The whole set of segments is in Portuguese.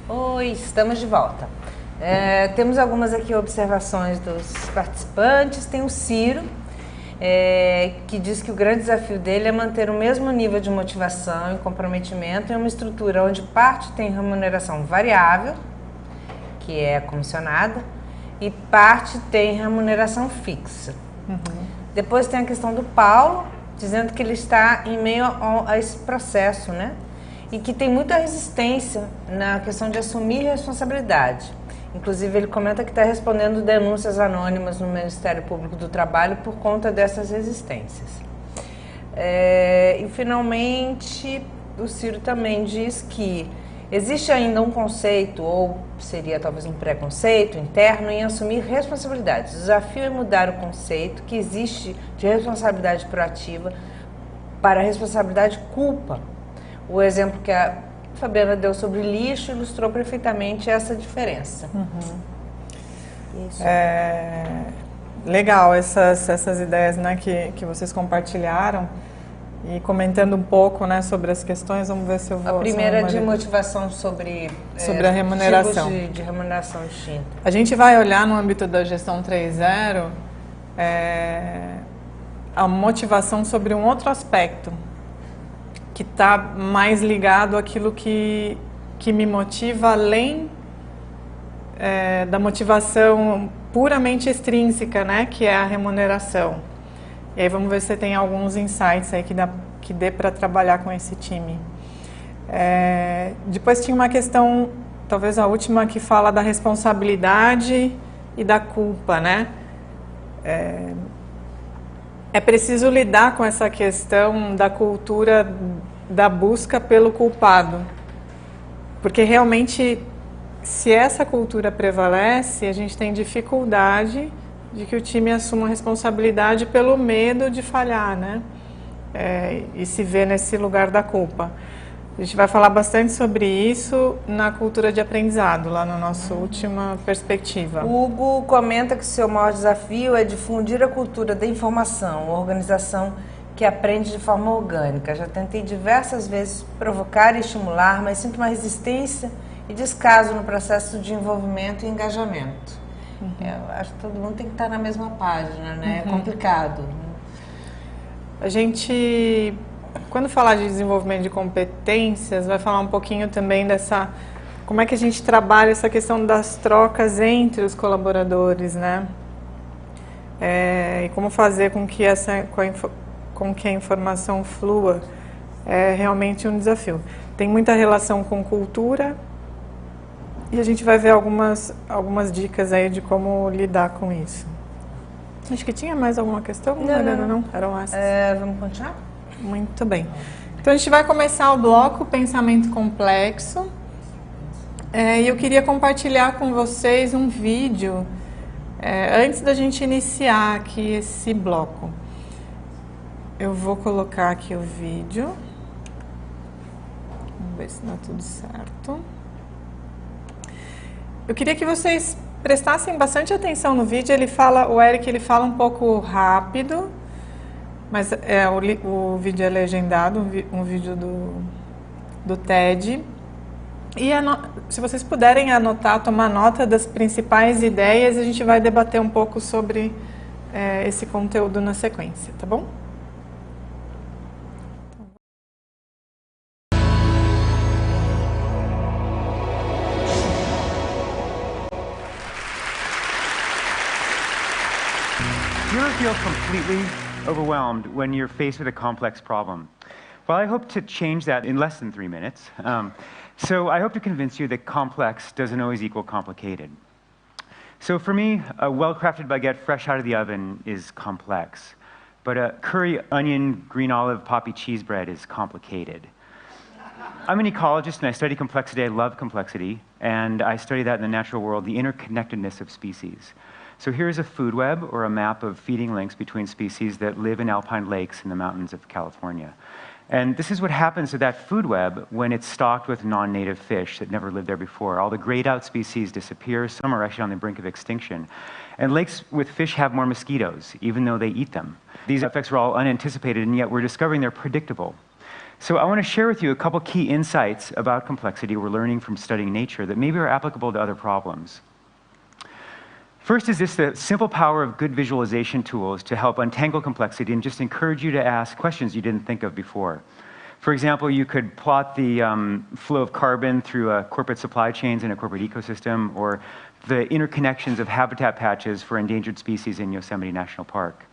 Oi, estamos de volta. Temos algumas aqui observações dos participantes. Tem o Ciro, que diz que o grande desafio dele é manter o mesmo nível de motivação e comprometimento em uma estrutura onde parte tem remuneração variável, que é comissionada, e parte tem remuneração fixa. Depois tem a questão do Paulo, dizendo que ele está em meio a esse processo, né? E que tem muita resistência na questão de assumir responsabilidade. Inclusive, ele comenta que está respondendo denúncias anônimas no Ministério Público do Trabalho por conta dessas resistências. E, finalmente, o Ciro também diz que existe ainda um conceito, ou seria talvez um preconceito interno, em assumir responsabilidades. O desafio é mudar o conceito que existe de responsabilidade proativa para a responsabilidade culpa. O exemplo que a Fabiana deu sobre lixo ilustrou perfeitamente essa diferença. Isso. Legal essas ideias, né, que vocês compartilharam. E comentando um pouco, né, sobre as questões, vamos ver se eu vou... A primeira de motivação sobre a remuneração. Tipos de remuneração distinta. A gente vai olhar no âmbito da gestão 3.0 a motivação sobre um outro aspecto, que está mais ligado àquilo que me motiva além da motivação puramente extrínseca, né, que é a remuneração. E aí vamos ver se tem alguns insights aí que dê para trabalhar com esse time. Depois tinha uma questão, talvez a última, que fala da responsabilidade e da culpa, né? É preciso lidar com essa questão da cultura da busca pelo culpado. Porque realmente, se essa cultura prevalece, a gente tem dificuldade de que o time assuma a responsabilidade pelo medo de falhar, né? E se vê nesse lugar da culpa. A gente vai falar bastante sobre isso na cultura de aprendizado, lá na nossa última perspectiva. O Hugo comenta que o seu maior desafio é difundir a cultura da informação, uma organização que aprende de forma orgânica. Já tentei diversas vezes provocar e estimular, mas sinto uma resistência e descaso no processo de envolvimento e engajamento. Eu acho que todo mundo tem que estar na mesma página, né? É complicado. A gente, quando falar de desenvolvimento de competências, vai falar um pouquinho também dessa... Como é que a gente trabalha essa questão das trocas entre os colaboradores, né? E como fazer com que a informação flua é realmente um desafio. Tem muita relação com cultura, e a gente vai ver algumas dicas aí de como lidar com isso. Acho que tinha mais alguma questão? Não. Eram essas. Vamos continuar? Muito bem. Então a gente vai começar o bloco Pensamento Complexo. E eu queria compartilhar com vocês um vídeo antes da gente iniciar aqui esse bloco. Eu vou colocar aqui o vídeo. Vamos ver se dá tudo certo. Eu queria que vocês prestassem bastante atenção no vídeo. O Eric ele fala um pouco rápido, mas o vídeo é legendado, um vídeo do TED. E se vocês puderem anotar, tomar nota das principais ideias, a gente vai debater um pouco sobre esse conteúdo na sequência, tá bom? Do you ever feel completely overwhelmed when you're faced with a complex problem? Well, I hope to change that in less than 3 minutes. So I hope to convince you that complex doesn't always equal complicated. So for me, a well-crafted baguette fresh out of the oven is complex. But a curry, onion, green olive, poppy cheese bread is complicated. I'm an ecologist and I study complexity. I love complexity. And I study that in the natural world, the interconnectedness of species. So here's a food web, or a map of feeding links between species that live in alpine lakes in the mountains of California. And this is what happens to that food web when it's stocked with non-native fish that never lived there before. All the grayed out species disappear. Some are actually on the brink of extinction. And lakes with fish have more mosquitoes, even though they eat them. These effects are all unanticipated, and yet we're discovering they're predictable. So I want to share with you a couple key insights about complexity we're learning from studying nature that maybe are applicable to other problems. First is this, the simple power of good visualization tools to help untangle complexity and just encourage you to ask questions you didn't think of before. For example, you could plot the flow of carbon through corporate supply chains in a corporate ecosystem, or the interconnections of habitat patches for endangered species in Yosemite National Park.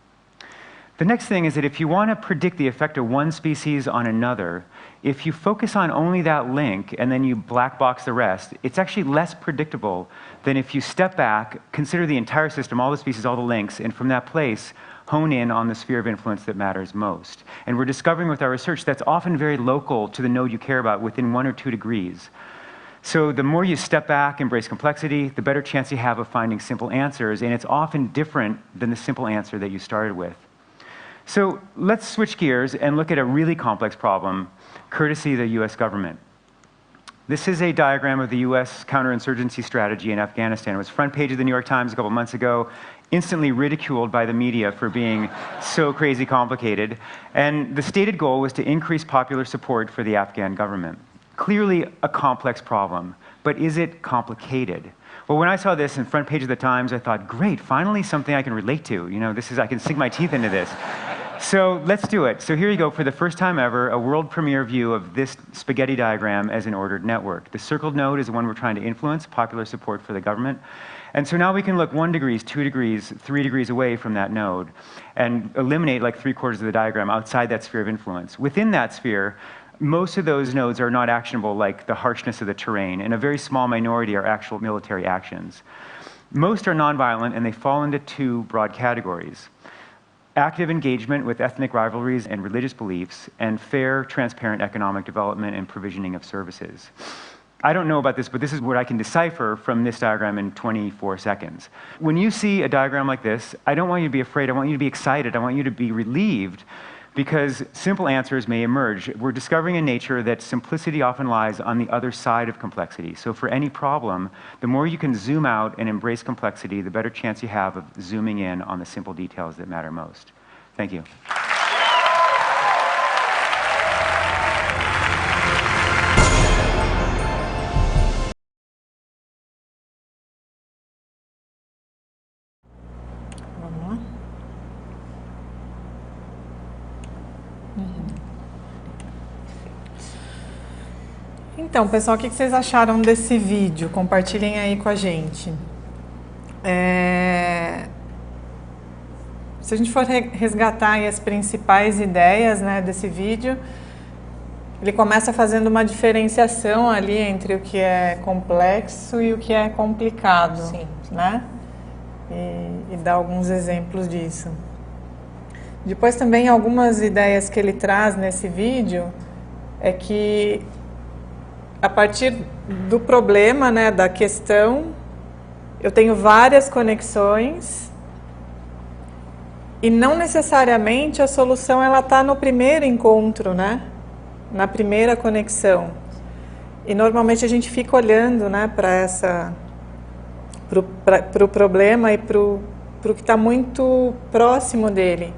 The next thing is that if you want to predict the effect of one species on another, if you focus on only that link and then you black box the rest, it's actually less predictable than if you step back, consider the entire system, all the species, all the links, and from that place, hone in on the sphere of influence that matters most. And we're discovering with our research that's often very local to the node you care about, within 1 or 2 degrees. So the more you step back, embrace complexity, the better chance you have of finding simple answers, and it's often different than the simple answer that you started with. So let's switch gears and look at a really complex problem, courtesy of the US government. This is a diagram of the US counterinsurgency strategy in Afghanistan. It was front page of the New York Times a couple months ago, instantly ridiculed by the media for being so crazy complicated. And the stated goal was to increase popular support for the Afghan government. Clearly a complex problem, but is it complicated? Well, when I saw this in front page of the Times, I thought, great, finally something I can relate to. You know, I can sink my teeth into this. So let's do it. So here you go, for the first time ever, a world premiere view of this spaghetti diagram as an ordered network. The circled node is the one we're trying to influence, popular support for the government. And so now we can look 1 degree, 2 degrees, 3 degrees away from that node and eliminate like 3/4 of the diagram outside that sphere of influence. Within that sphere, most of those nodes are not actionable, like the harshness of the terrain, and a very small minority are actual military actions. Most are nonviolent, and they fall into 2 broad categories: active engagement with ethnic rivalries and religious beliefs, and fair, transparent economic development and provisioning of services. I don't know about this, but this is what I can decipher from this diagram in 24 seconds. When you see a diagram like this, I don't want you to be afraid, I want you to be excited, I want you to be relieved, because simple answers may emerge. We're discovering in nature that simplicity often lies on the other side of complexity. So for any problem, the more you can zoom out and embrace complexity, the better chance you have of zooming in on the simple details that matter most. Thank you. Então, pessoal, o que vocês acharam desse vídeo? Compartilhem aí com a gente. Se a gente for resgatar aí as principais ideias, né, desse vídeo, ele começa fazendo uma diferenciação ali entre o que é complexo e o que é complicado. Sim. Né? E dá alguns exemplos disso. Depois também algumas ideias que ele traz nesse vídeo é que a partir do problema, né, da questão, eu tenho várias conexões e não necessariamente a solução ela está no primeiro encontro, né, na primeira conexão. E normalmente a gente fica olhando, né, para o problema e para o que está muito próximo dele.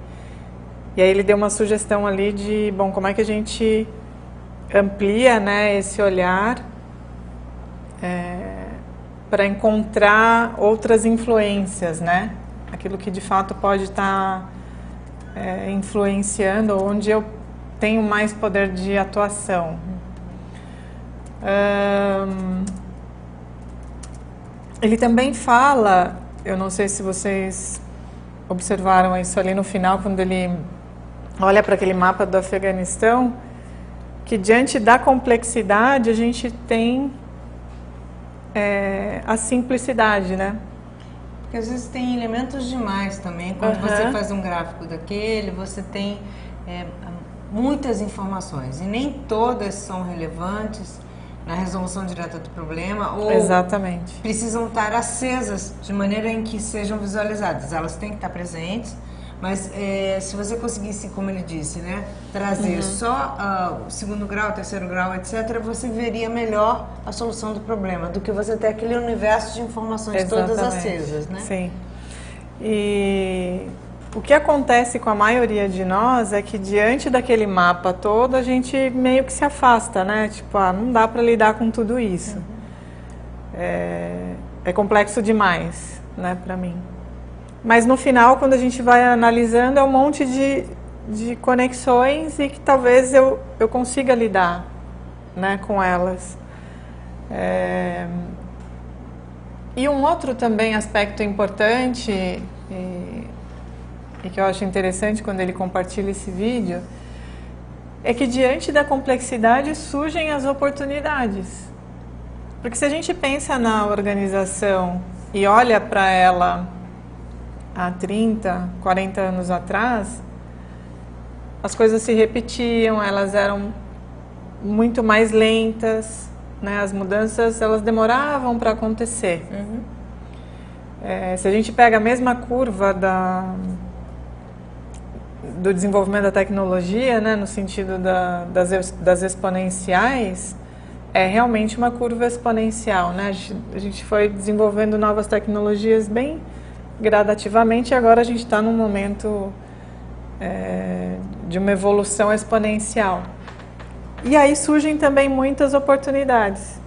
E aí ele deu uma sugestão ali de, bom, como é que a gente amplia, né, esse olhar para encontrar outras influências, né? Aquilo que de fato pode estar influenciando, onde eu tenho mais poder de atuação. Ele também fala, eu não sei se vocês observaram isso ali no final, quando ele olha para aquele mapa do Afeganistão, que diante da complexidade a gente tem a simplicidade, né? Porque às vezes tem elementos demais também. Quando você faz um gráfico daquele, você tem muitas informações e nem todas são relevantes na resolução direta do problema ou Exatamente. precisam estar acesas de maneira em que sejam visualizadas. Elas têm que estar presentes. Mas se você conseguisse, como ele disse, né, trazer só o segundo grau, terceiro grau, etc., você veria melhor a solução do problema do que você ter aquele universo de informações todas acesas, né? Sim. E O que acontece com a maioria de nós é que diante daquele mapa todo a gente meio que se afasta, né? Tipo, não dá para lidar com tudo isso. É complexo demais, né, para mim. Mas no final, quando a gente vai analisando, é um monte de conexões e que talvez eu consiga lidar, né, com elas. E um outro também aspecto importante e que eu acho interessante quando ele compartilha esse vídeo é que diante da complexidade surgem as oportunidades. Porque se a gente pensa na organização e olha para ela há 30, 40 anos atrás, as coisas se repetiam, elas eram muito mais lentas, né? As mudanças elas demoravam para acontecer. Se a gente pega a mesma curva do desenvolvimento da tecnologia, né, no sentido das exponenciais, é realmente uma curva exponencial, né? A gente foi desenvolvendo novas tecnologias bem gradativamente e agora a gente está num momento de uma evolução exponencial. E aí surgem também muitas oportunidades.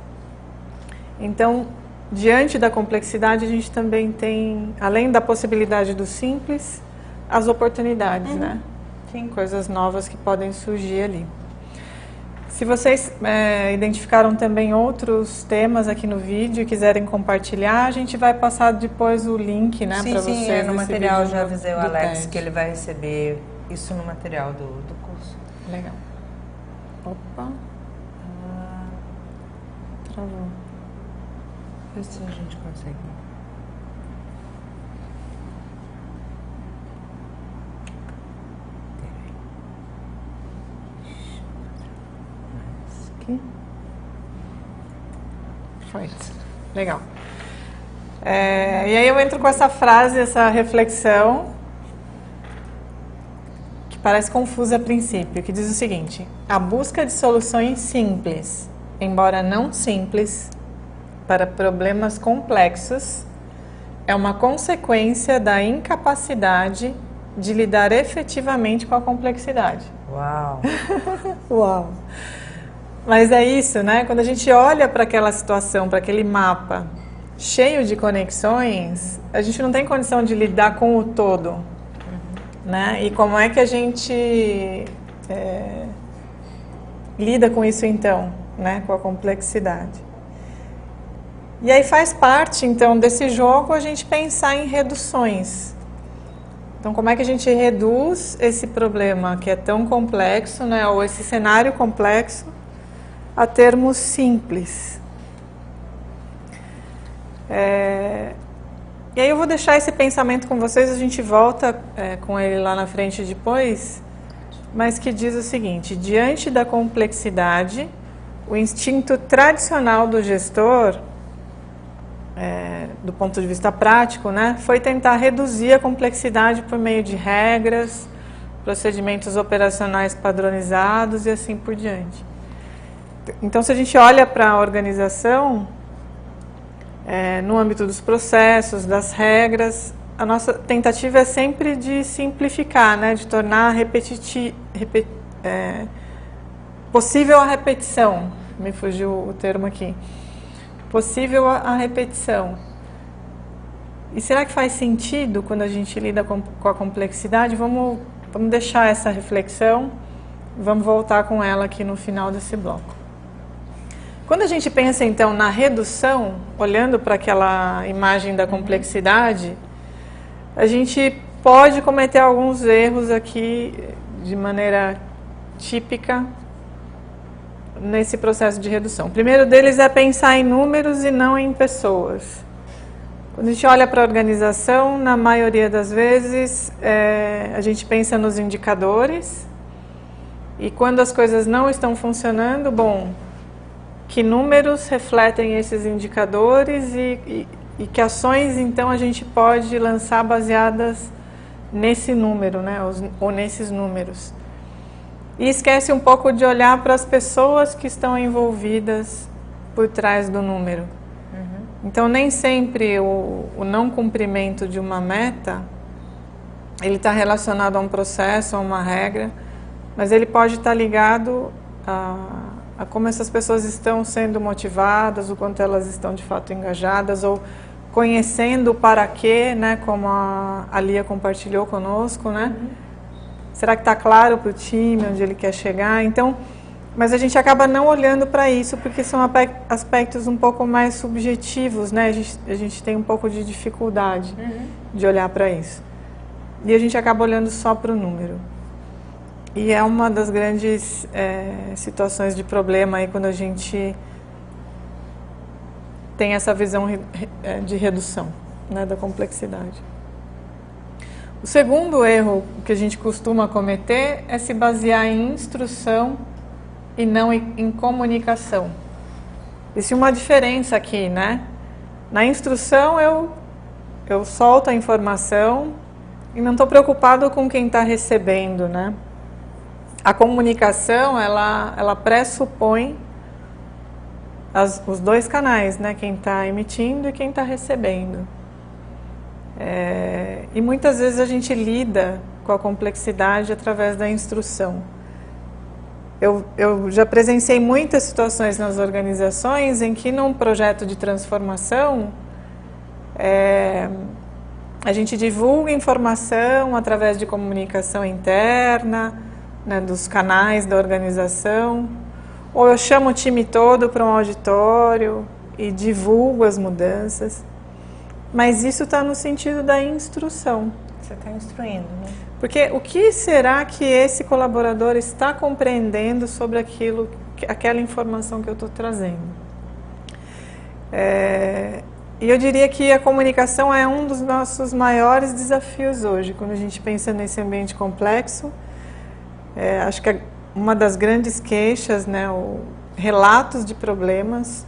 Então, diante da complexidade, a gente também tem, além da possibilidade do simples, as oportunidades, né? Sim. Coisas novas que podem surgir ali. Se vocês identificaram também outros temas aqui no vídeo e quiserem compartilhar, a gente vai passar depois o link, né, para vocês. Sim, no material, vídeo já avisei o Alex TED. que ele vai receber isso no material do curso. Legal. Opa. Travou. Vê se a gente consegue. Aqui. Foi. Legal. E aí eu entro com essa frase, essa reflexão, que parece confusa a princípio, que diz o seguinte: a busca de soluções simples, embora não simples, para problemas complexos, é uma consequência da incapacidade de lidar efetivamente com a complexidade. Uau! Uau! Mas é isso, né? Quando a gente olha para aquela situação, para aquele mapa cheio de conexões, a gente não tem condição de lidar com o todo, né? E como é que a gente lida com isso então, né? Com a complexidade. E aí faz parte, então, desse jogo a gente pensar em reduções. Então, como é que a gente reduz esse problema que é tão complexo, né? Ou esse cenário complexo, a termos simples. E aí eu vou deixar esse pensamento com vocês, a gente volta com ele lá na frente depois, mas que diz o seguinte: diante da complexidade, o instinto tradicional do gestor, do ponto de vista prático, né, foi tentar reduzir a complexidade por meio de regras, procedimentos operacionais padronizados e assim por diante. Então, se a gente olha para a organização, no âmbito dos processos, das regras, a nossa tentativa é sempre de simplificar, né, de tornar possível a repetição. Me fugiu o termo aqui. Possível a repetição. E será que faz sentido quando a gente lida com a complexidade? Vamos deixar essa reflexão, vamos voltar com ela aqui no final desse bloco. Quando a gente pensa então na redução, olhando para aquela imagem da complexidade, a gente pode cometer alguns erros aqui de maneira típica nesse processo de redução. O primeiro deles é pensar em números e não em pessoas. Quando a gente olha para a organização, na maioria das vezes, a gente pensa nos indicadores, e quando as coisas não estão funcionando, bom, que números refletem esses indicadores e que ações, então, a gente pode lançar baseadas nesse número, né, ou nesses números. E esquece um pouco de olhar para as pessoas que estão envolvidas por trás do número. Então, nem sempre o não cumprimento de uma meta ele está relacionado a um processo, a uma regra, mas ele pode estar ligado a como essas pessoas estão sendo motivadas, o quanto elas estão de fato engajadas, ou conhecendo o para quê, né, como a Lia compartilhou conosco, né? Será que está claro para o time onde ele quer chegar? Então, mas a gente acaba não olhando para isso, porque são aspectos um pouco mais subjetivos, né? A gente tem um pouco de dificuldade de olhar para isso. E a gente acaba olhando só para o número. E é uma das grandes situações de problema aí quando a gente tem essa visão de redução, né, da complexidade. O segundo erro que a gente costuma cometer é se basear em instrução e não em comunicação. Existe uma diferença aqui, né? Na instrução eu solto a informação e não estou preocupado com quem está recebendo, né? A comunicação, ela pressupõe os dois canais, né? Quem está emitindo e quem está recebendo. E muitas vezes a gente lida com a complexidade através da instrução. Eu já presenciei muitas situações nas organizações em que num projeto de transformação a gente divulga informação através de comunicação interna, né, dos canais da organização, ou eu chamo o time todo para um auditório e divulgo as mudanças. Mas isso está no sentido da instrução. Você está instruindo, né? Porque o que será que esse colaborador está compreendendo sobre aquela informação que eu estou trazendo? E eu diria que a comunicação é um dos nossos maiores desafios hoje, quando a gente pensa nesse ambiente complexo. Acho que uma das grandes queixas, né, relatos de problemas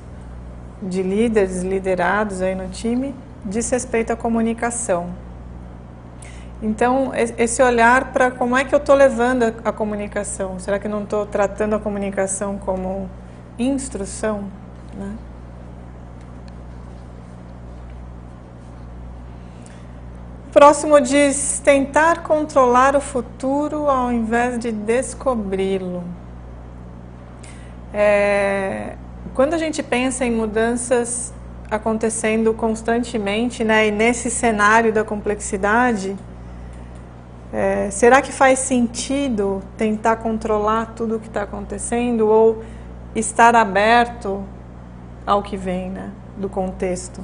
de líderes, liderados aí no time, diz respeito à comunicação. Então, esse olhar para como é que eu estou levando a comunicação. Será que eu não estou tratando a comunicação como instrução, né? O próximo diz tentar controlar o futuro ao invés de descobri-lo. Quando a gente pensa em mudanças acontecendo constantemente, né, e nesse cenário da complexidade, será que faz sentido tentar controlar tudo o que está acontecendo ou estar aberto ao que vem, né, do contexto?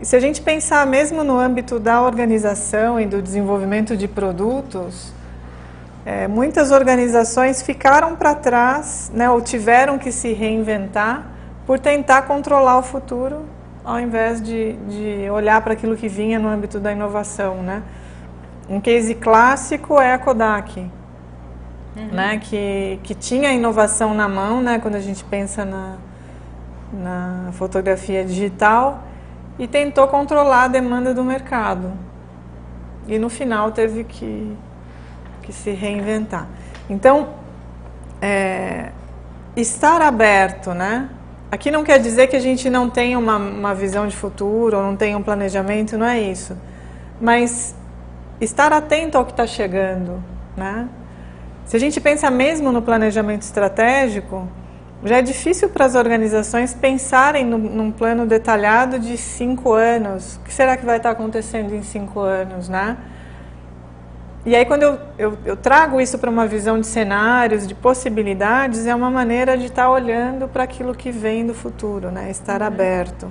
Se a gente pensar mesmo no âmbito da organização e do desenvolvimento de produtos, muitas organizações ficaram para trás, né, ou tiveram que se reinventar por tentar controlar o futuro ao invés de olhar para aquilo que vinha no âmbito da inovação, né? Um case clássico é a Kodak, né, que tinha a inovação na mão, né, quando a gente pensa na fotografia digital, e tentou controlar a demanda do mercado. E no final teve que se reinventar. Então, estar aberto, né? Aqui não quer dizer que a gente não tenha uma visão de futuro, ou não tenha um planejamento, não é isso. Mas estar atento ao que está chegando, né? Se a gente pensa mesmo no planejamento estratégico, já é difícil para as organizações pensarem num plano detalhado de 5 anos. O que será que vai estar acontecendo em 5 anos, né? E aí quando eu trago isso para uma visão de cenários, de possibilidades, é uma maneira de estar olhando para aquilo que vem do futuro, né? Estar aberto.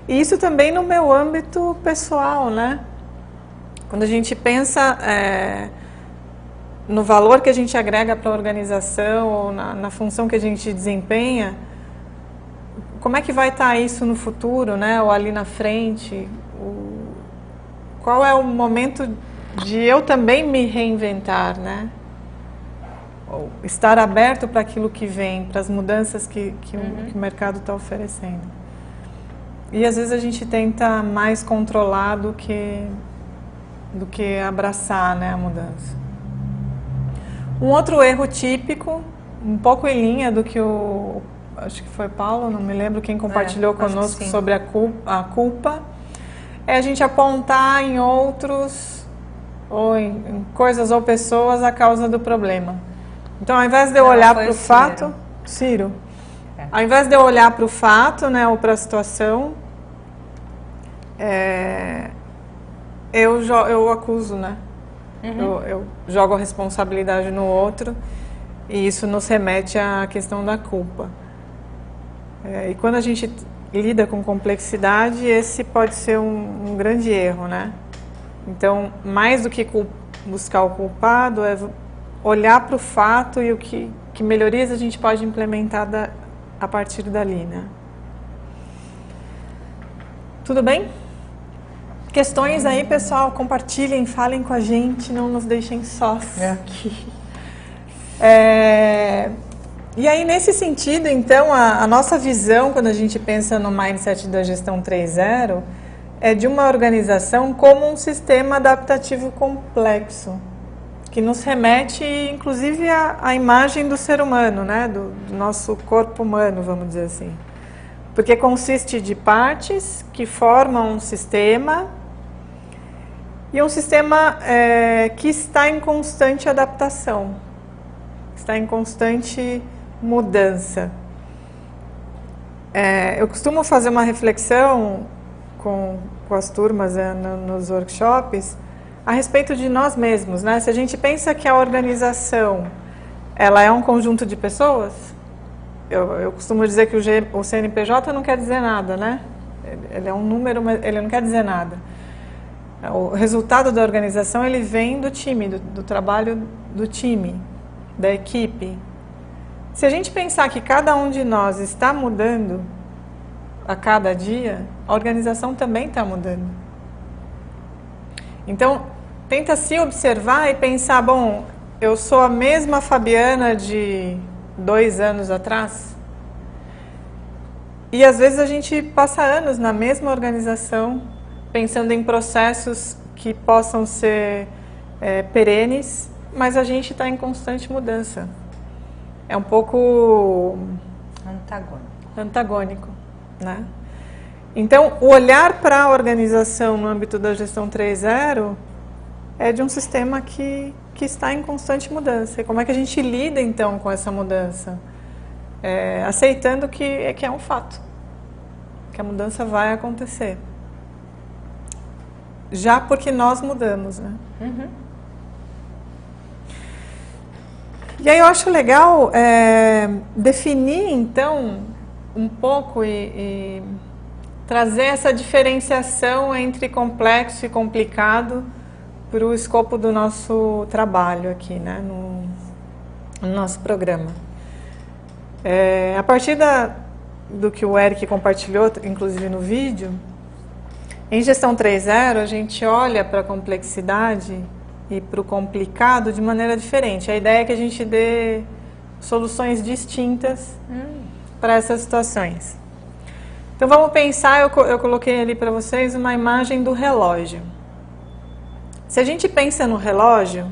E isso também no meu âmbito pessoal, né? Quando a gente pensa no valor que a gente agrega para a organização ou na função que a gente desempenha, como é que vai estar isso no futuro, né? Ou ali na frente? Qual é o momento de eu também me reinventar, né? Ou estar aberto para aquilo que vem, para as mudanças que o mercado está oferecendo. E às vezes a gente tenta mais controlar do que abraçar, né, a mudança. Um outro erro típico, um pouco em linha do que acho que foi Paulo, não me lembro quem compartilhou conosco sobre a culpa, é a gente apontar em outros ou em coisas ou pessoas a causa do problema. Então, ao invés de eu Não, olhar foi para o o fato... Ciro. É. Ao invés de eu olhar para o fato, né, ou para a situação, eu acuso, né? Eu jogo a responsabilidade no outro e isso nos remete à questão da culpa. E quando a gente lida com complexidade, esse pode ser um grande erro, né? Então, mais do que buscar o culpado, é olhar para o fato e o que melhorias a gente pode implementar a partir dali, né? Tudo bem? Questões aí, pessoal? Compartilhem, falem com a gente, não nos deixem sós aqui. E aí, nesse sentido, então, a nossa visão, quando a gente pensa no mindset da gestão 3.0, é de uma organização como um sistema adaptativo complexo, que nos remete, inclusive, à imagem do ser humano, né? Do nosso corpo humano, vamos dizer assim. Porque consiste de partes que formam um sistema, e um sistema que está em constante adaptação, está em constante mudança. Eu costumo fazer uma reflexão com as turmas nos workshops a respeito de nós mesmos, né? Se a gente pensa que a organização ela é um conjunto de pessoas, eu costumo dizer que o CNPJ não quer dizer nada, né? Ele é um número, mas ele não quer dizer nada. O resultado da organização ele vem do time, do trabalho do time, da equipe. Se a gente pensar que cada um de nós está mudando a cada dia, a organização também está mudando. Então, tenta se observar e pensar, bom, eu sou a mesma Fabiana de 2 anos atrás? E às vezes a gente passa anos na mesma organização, pensando em processos que possam ser perenes, mas a gente está em constante mudança. É um pouco antagônico, né? Então, o olhar para a organização no âmbito da gestão 3.0 é de um sistema que está em constante mudança. E como é que a gente lida, então, com essa mudança? Aceitando que é um fato, que a mudança vai acontecer. Já porque nós mudamos, né? E aí eu acho legal definir, então, um pouco e trazer essa diferenciação entre complexo e complicado para o escopo do nosso trabalho aqui, né, no nosso programa. A partir do que o Eric compartilhou, inclusive no vídeo, em gestão 3.0 a gente olha para a complexidade e para o complicado de maneira diferente. A ideia é que a gente dê soluções distintas para essas situações. Então vamos pensar, eu coloquei ali para vocês uma imagem do relógio. Se a gente pensa no relógio,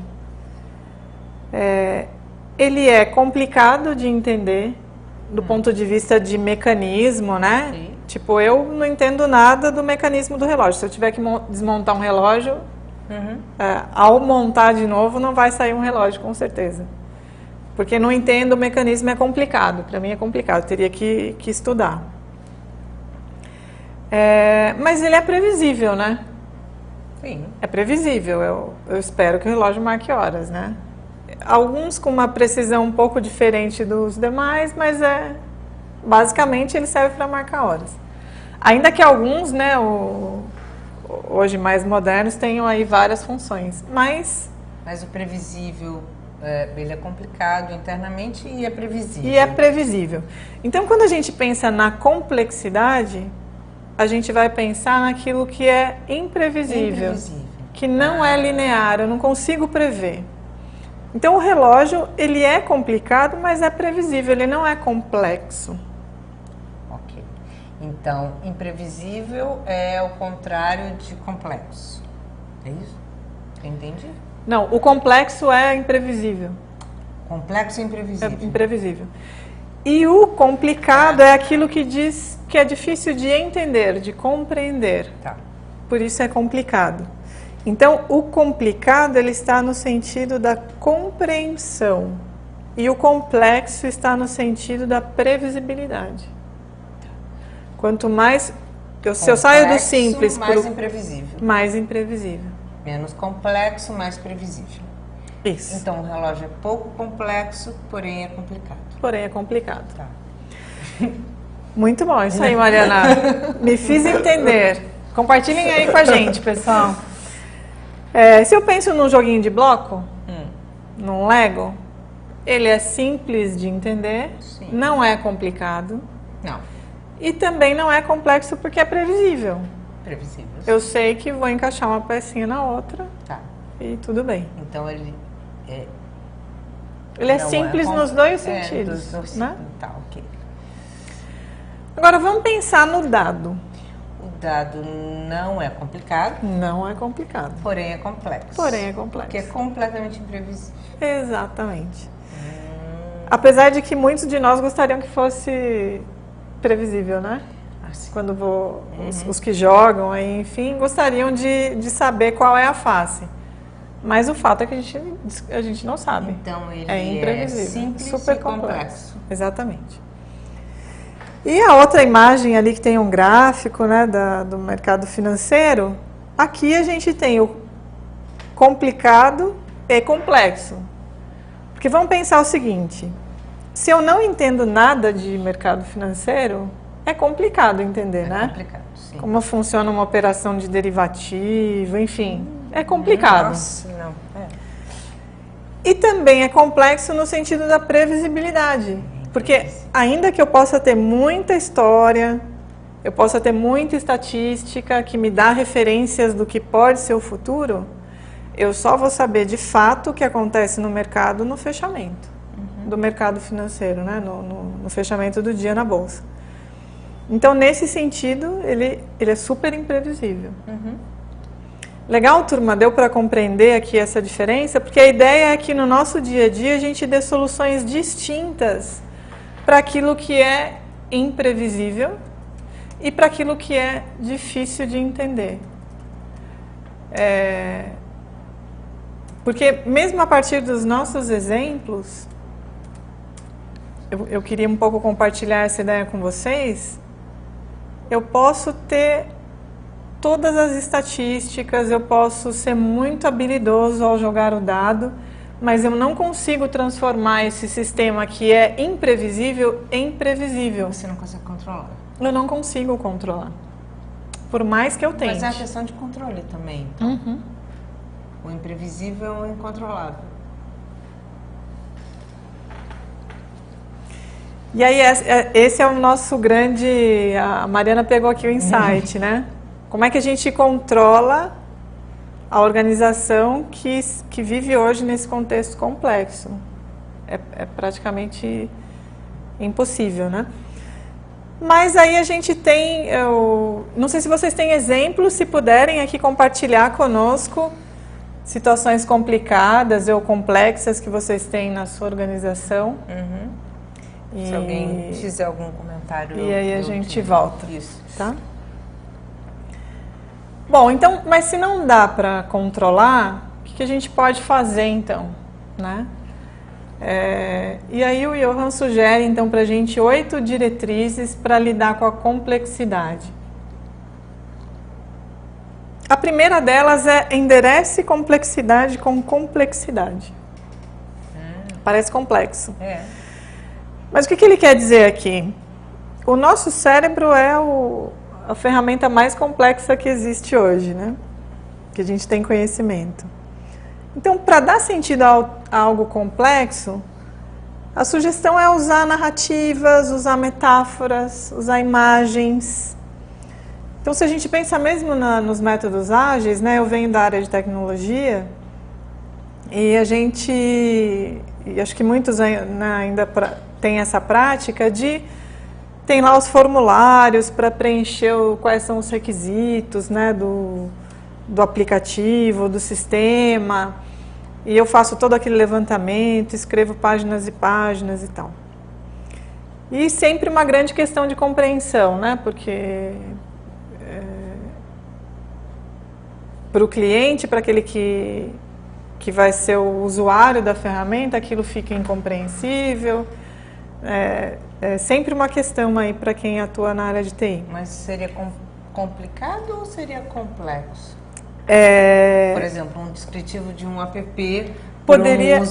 ele é complicado de entender do ponto de vista de mecanismo, né? Sim. Tipo, eu não entendo nada do mecanismo do relógio. Se eu tiver que desmontar um relógio, ao montar de novo não vai sair um relógio, com certeza. Porque não entendo o mecanismo, é complicado. Para mim é complicado, teria que estudar. Mas ele é previsível, né? Sim. É previsível, eu espero que o relógio marque horas, né? Alguns com uma precisão um pouco diferente dos demais, mas basicamente ele serve para marcar horas. Ainda que alguns, né, hoje mais modernos, tenham aí várias funções, mas o previsível, ele é complicado internamente e é previsível. E é previsível. Então, quando a gente pensa na complexidade, a gente vai pensar naquilo que é imprevisível. Que não é linear, eu não consigo prever. Então, o relógio, ele é complicado, mas é previsível, ele não é complexo. Ok. Então, imprevisível é o contrário de complexo. É isso? Entendi? Não, o complexo é imprevisível. Complexo e imprevisível. É imprevisível. E o complicado é aquilo que diz que é difícil de entender, de compreender. Tá. Por isso é complicado. Então, o complicado ele está no sentido da compreensão e o complexo está no sentido da previsibilidade. Quanto mais... Se eu saio do simples... mais imprevisível. Mais imprevisível. Menos complexo, mais previsível. Isso. Então, o relógio é pouco complexo, porém é complicado. Porém é complicado. Tá. Muito bom, isso aí, Mariana. Me fiz entender. Compartilhem aí com a gente, pessoal. Se eu penso num joguinho de bloco, num Lego, ele é simples de entender, Sim. não é complicado. Não, E também não é complexo porque é previsível. previsível. Eu sei que vou encaixar uma pecinha na outra Tá. e tudo bem. Então, ele é... Ele é não simples com- nos dois é, sentidos, dos- né? Tá, ok. Agora vamos pensar no dado. O dado não é complicado, Não é complicado, porém é complexo. porém é complexo. Que é completamente imprevisível. Exatamente. Apesar de que muitos de nós gostariam que fosse previsível, né? Assim. Quando os que jogam, aí, enfim, gostariam de saber qual é a face. Mas o fato é que a gente não sabe. Então, ele É imprevisível, simples super e complexo. Exatamente. E a outra imagem ali que tem um gráfico, né, do mercado financeiro, aqui a gente tem o complicado e complexo. Porque vamos pensar o seguinte, se eu não entendo nada de mercado financeiro, é complicado entender, É né? complicado, sim. Como funciona uma operação de derivativo, enfim, é complicado. Nossa, não. É. E também é complexo no sentido da previsibilidade. Porque ainda que eu possa ter muita história, eu possa ter muita estatística que me dá referências do que pode ser o futuro, eu só vou saber de fato o que acontece no mercado no fechamento do mercado financeiro, né? No fechamento do dia na bolsa. Então, nesse sentido, ele é super imprevisível. Legal, turma, deu para compreender aqui essa diferença? Porque a ideia é que no nosso dia a dia a gente dê soluções distintas para aquilo que é imprevisível e para aquilo que é difícil de entender. Porque mesmo a partir dos nossos exemplos, eu queria um pouco compartilhar essa ideia com vocês, eu posso ter todas as estatísticas, eu posso ser muito habilidoso ao jogar o dado, mas eu não consigo transformar esse sistema que é imprevisível em previsível. Você não consegue controlar. Eu não consigo controlar, por mais que eu tente. Mas é uma questão de controle também. Então. O imprevisível é o incontrolável. E aí, esse é o nosso grande... A Mariana pegou aqui o insight, né? Como é que a gente controla a organização que vive hoje nesse contexto complexo? É praticamente impossível, né? Mas aí a gente tem... não sei se vocês têm exemplos, se puderem aqui compartilhar conosco situações complicadas ou complexas que vocês têm na sua organização. Se alguém fizer algum comentário... E aí a gente volta. Isso. Tá? Bom, então, mas se não dá para controlar, o que a gente pode fazer então, né? E aí o Johan sugere então para a gente 8 diretrizes para lidar com a complexidade. A primeira delas é enderece complexidade com complexidade. Parece complexo. Mas o que ele quer dizer aqui? O nosso cérebro é a ferramenta mais complexa que existe hoje, né? Que a gente tem conhecimento. Então, para dar sentido a algo complexo, a sugestão é usar narrativas, usar metáforas, usar imagens. Então, se a gente pensa mesmo nos métodos ágeis, né? Eu venho da área de tecnologia e a gente, e acho que muitos ainda têm essa prática de tem lá os formulários para preencher quais são os requisitos, né, do aplicativo, do sistema, e eu faço todo aquele levantamento, escrevo páginas e páginas e tal. E sempre uma grande questão de compreensão, né, porque para o cliente, para aquele que vai ser o usuário da ferramenta, aquilo fica incompreensível. É sempre uma questão aí para quem atua na área de TI. Mas seria complicado ou seria complexo? Por exemplo, um descritivo de um app poderia...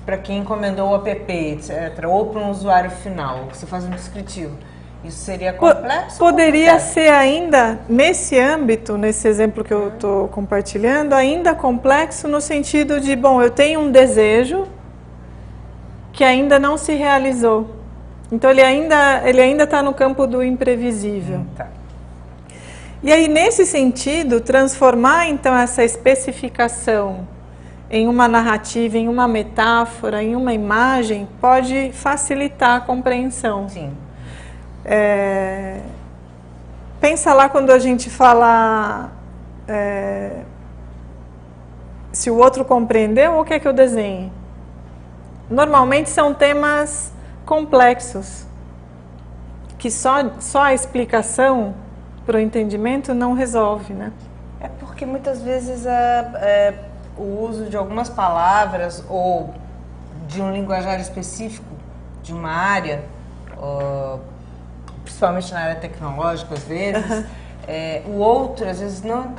para quem encomendou o app, etc. Ou para um usuário final, você faz um descritivo. Isso seria complexo? Poderia ser ainda, nesse âmbito, nesse exemplo que eu estou compartilhando, ainda complexo no sentido de, bom, eu tenho um desejo que ainda não se realizou. Então ele ainda está no campo do imprevisível. Tá. E aí, nesse sentido, transformar então essa especificação em uma narrativa, em uma metáfora, em uma imagem, pode facilitar a compreensão. Sim. Pensa lá quando a gente fala se o outro compreendeu ou quer que eu desenhe. Normalmente são temas complexos, que só a explicação para o entendimento não resolve, né? É porque muitas vezes o uso de algumas palavras ou de um linguajar específico de uma área, principalmente na área tecnológica às vezes, o outro às vezes não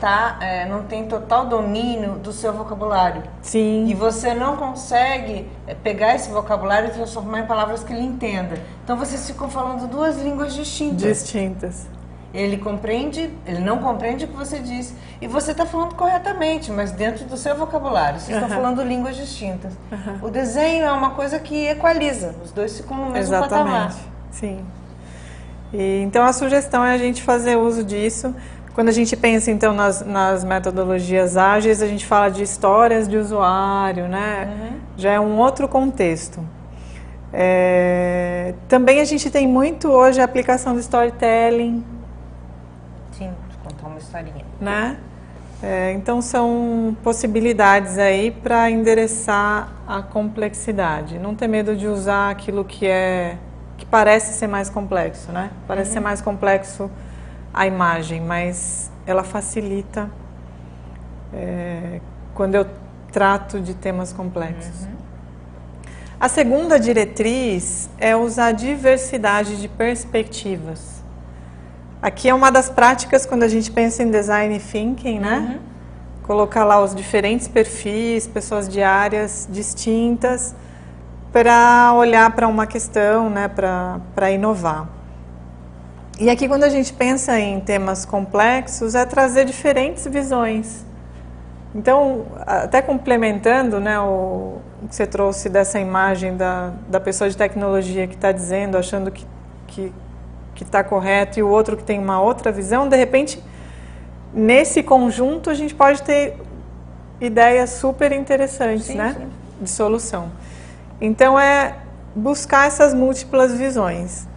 tem total domínio do seu vocabulário. Sim. E você não consegue pegar esse vocabulário e transformar em palavras que ele entenda. Então vocês ficam falando duas línguas distintas. Ele não compreende o que você diz. E você está falando corretamente, mas dentro do seu vocabulário. Vocês estão falando línguas distintas. O desenho é uma coisa que equaliza. Os dois ficam no mesmo patamar. Sim. E, então a sugestão é a gente fazer uso disso. Quando a gente pensa então nas metodologias ágeis, a gente fala de histórias de usuário, né? Já é um outro contexto. Também a gente tem muito hoje a aplicação do storytelling. Sim, contar uma historinha. Né? Então são possibilidades aí para endereçar a complexidade. Não ter medo de usar aquilo que parece ser mais complexo, né? Parece ser mais complexo a imagem, mas ela facilita quando eu trato de temas complexos. A segunda diretriz é usar diversidade de perspectivas. Aqui é uma das práticas quando a gente pensa em design thinking, né? Colocar lá os diferentes perfis, pessoas de áreas distintas, para olhar para uma questão, né? Para inovar. E aqui quando a gente pensa em temas complexos, é trazer diferentes visões. Então, até complementando, né, o que você trouxe dessa imagem da pessoa de tecnologia que está dizendo, achando que está correto, e o outro que tem uma outra visão, de repente, nesse conjunto, a gente pode ter ideias super interessantes, né? Sim. De solução. Então, é buscar essas múltiplas visões.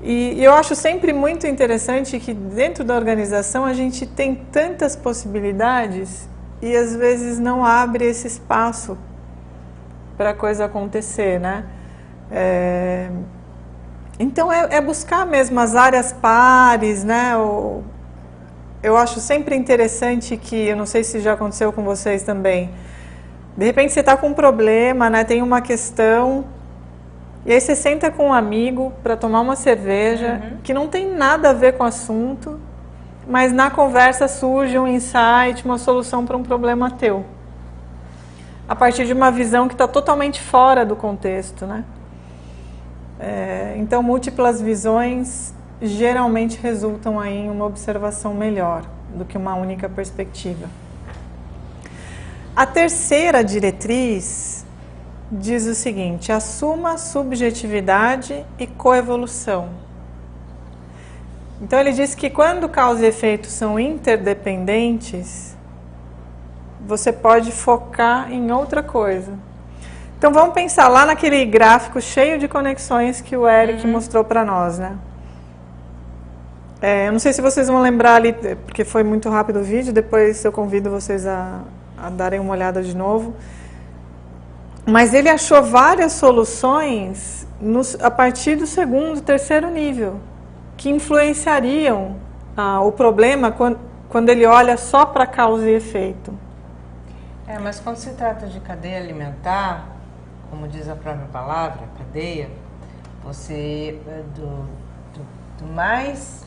E eu acho sempre muito interessante que dentro da organização a gente tem tantas possibilidades e às vezes não abre esse espaço para a coisa acontecer, né? Então é buscar mesmo as áreas pares, né? Eu acho sempre interessante que, eu não sei se já aconteceu com vocês também, de repente você está com um problema, né? Tem uma questão, e aí você senta com um amigo para tomar uma cerveja, que não tem nada a ver com o assunto, mas na conversa surge um insight, uma solução para um problema teu. A partir de uma visão que está totalmente fora do contexto, né? Então, múltiplas visões geralmente resultam aí em uma observação melhor do que uma única perspectiva. A terceira diretriz diz o seguinte: assuma subjetividade e coevolução. Então ele diz que quando causa e efeito são interdependentes, você pode focar em outra coisa. Então vamos pensar lá naquele gráfico cheio de conexões que o Eric mostrou para nós, né? Eu não sei se vocês vão lembrar ali, porque foi muito rápido o vídeo, depois eu convido vocês a darem uma olhada de novo. Mas ele achou várias soluções a partir do segundo, terceiro nível, que influenciariam o problema quando ele olha só para causa e efeito. Mas quando se trata de cadeia alimentar, como diz a própria palavra, cadeia, você, do mais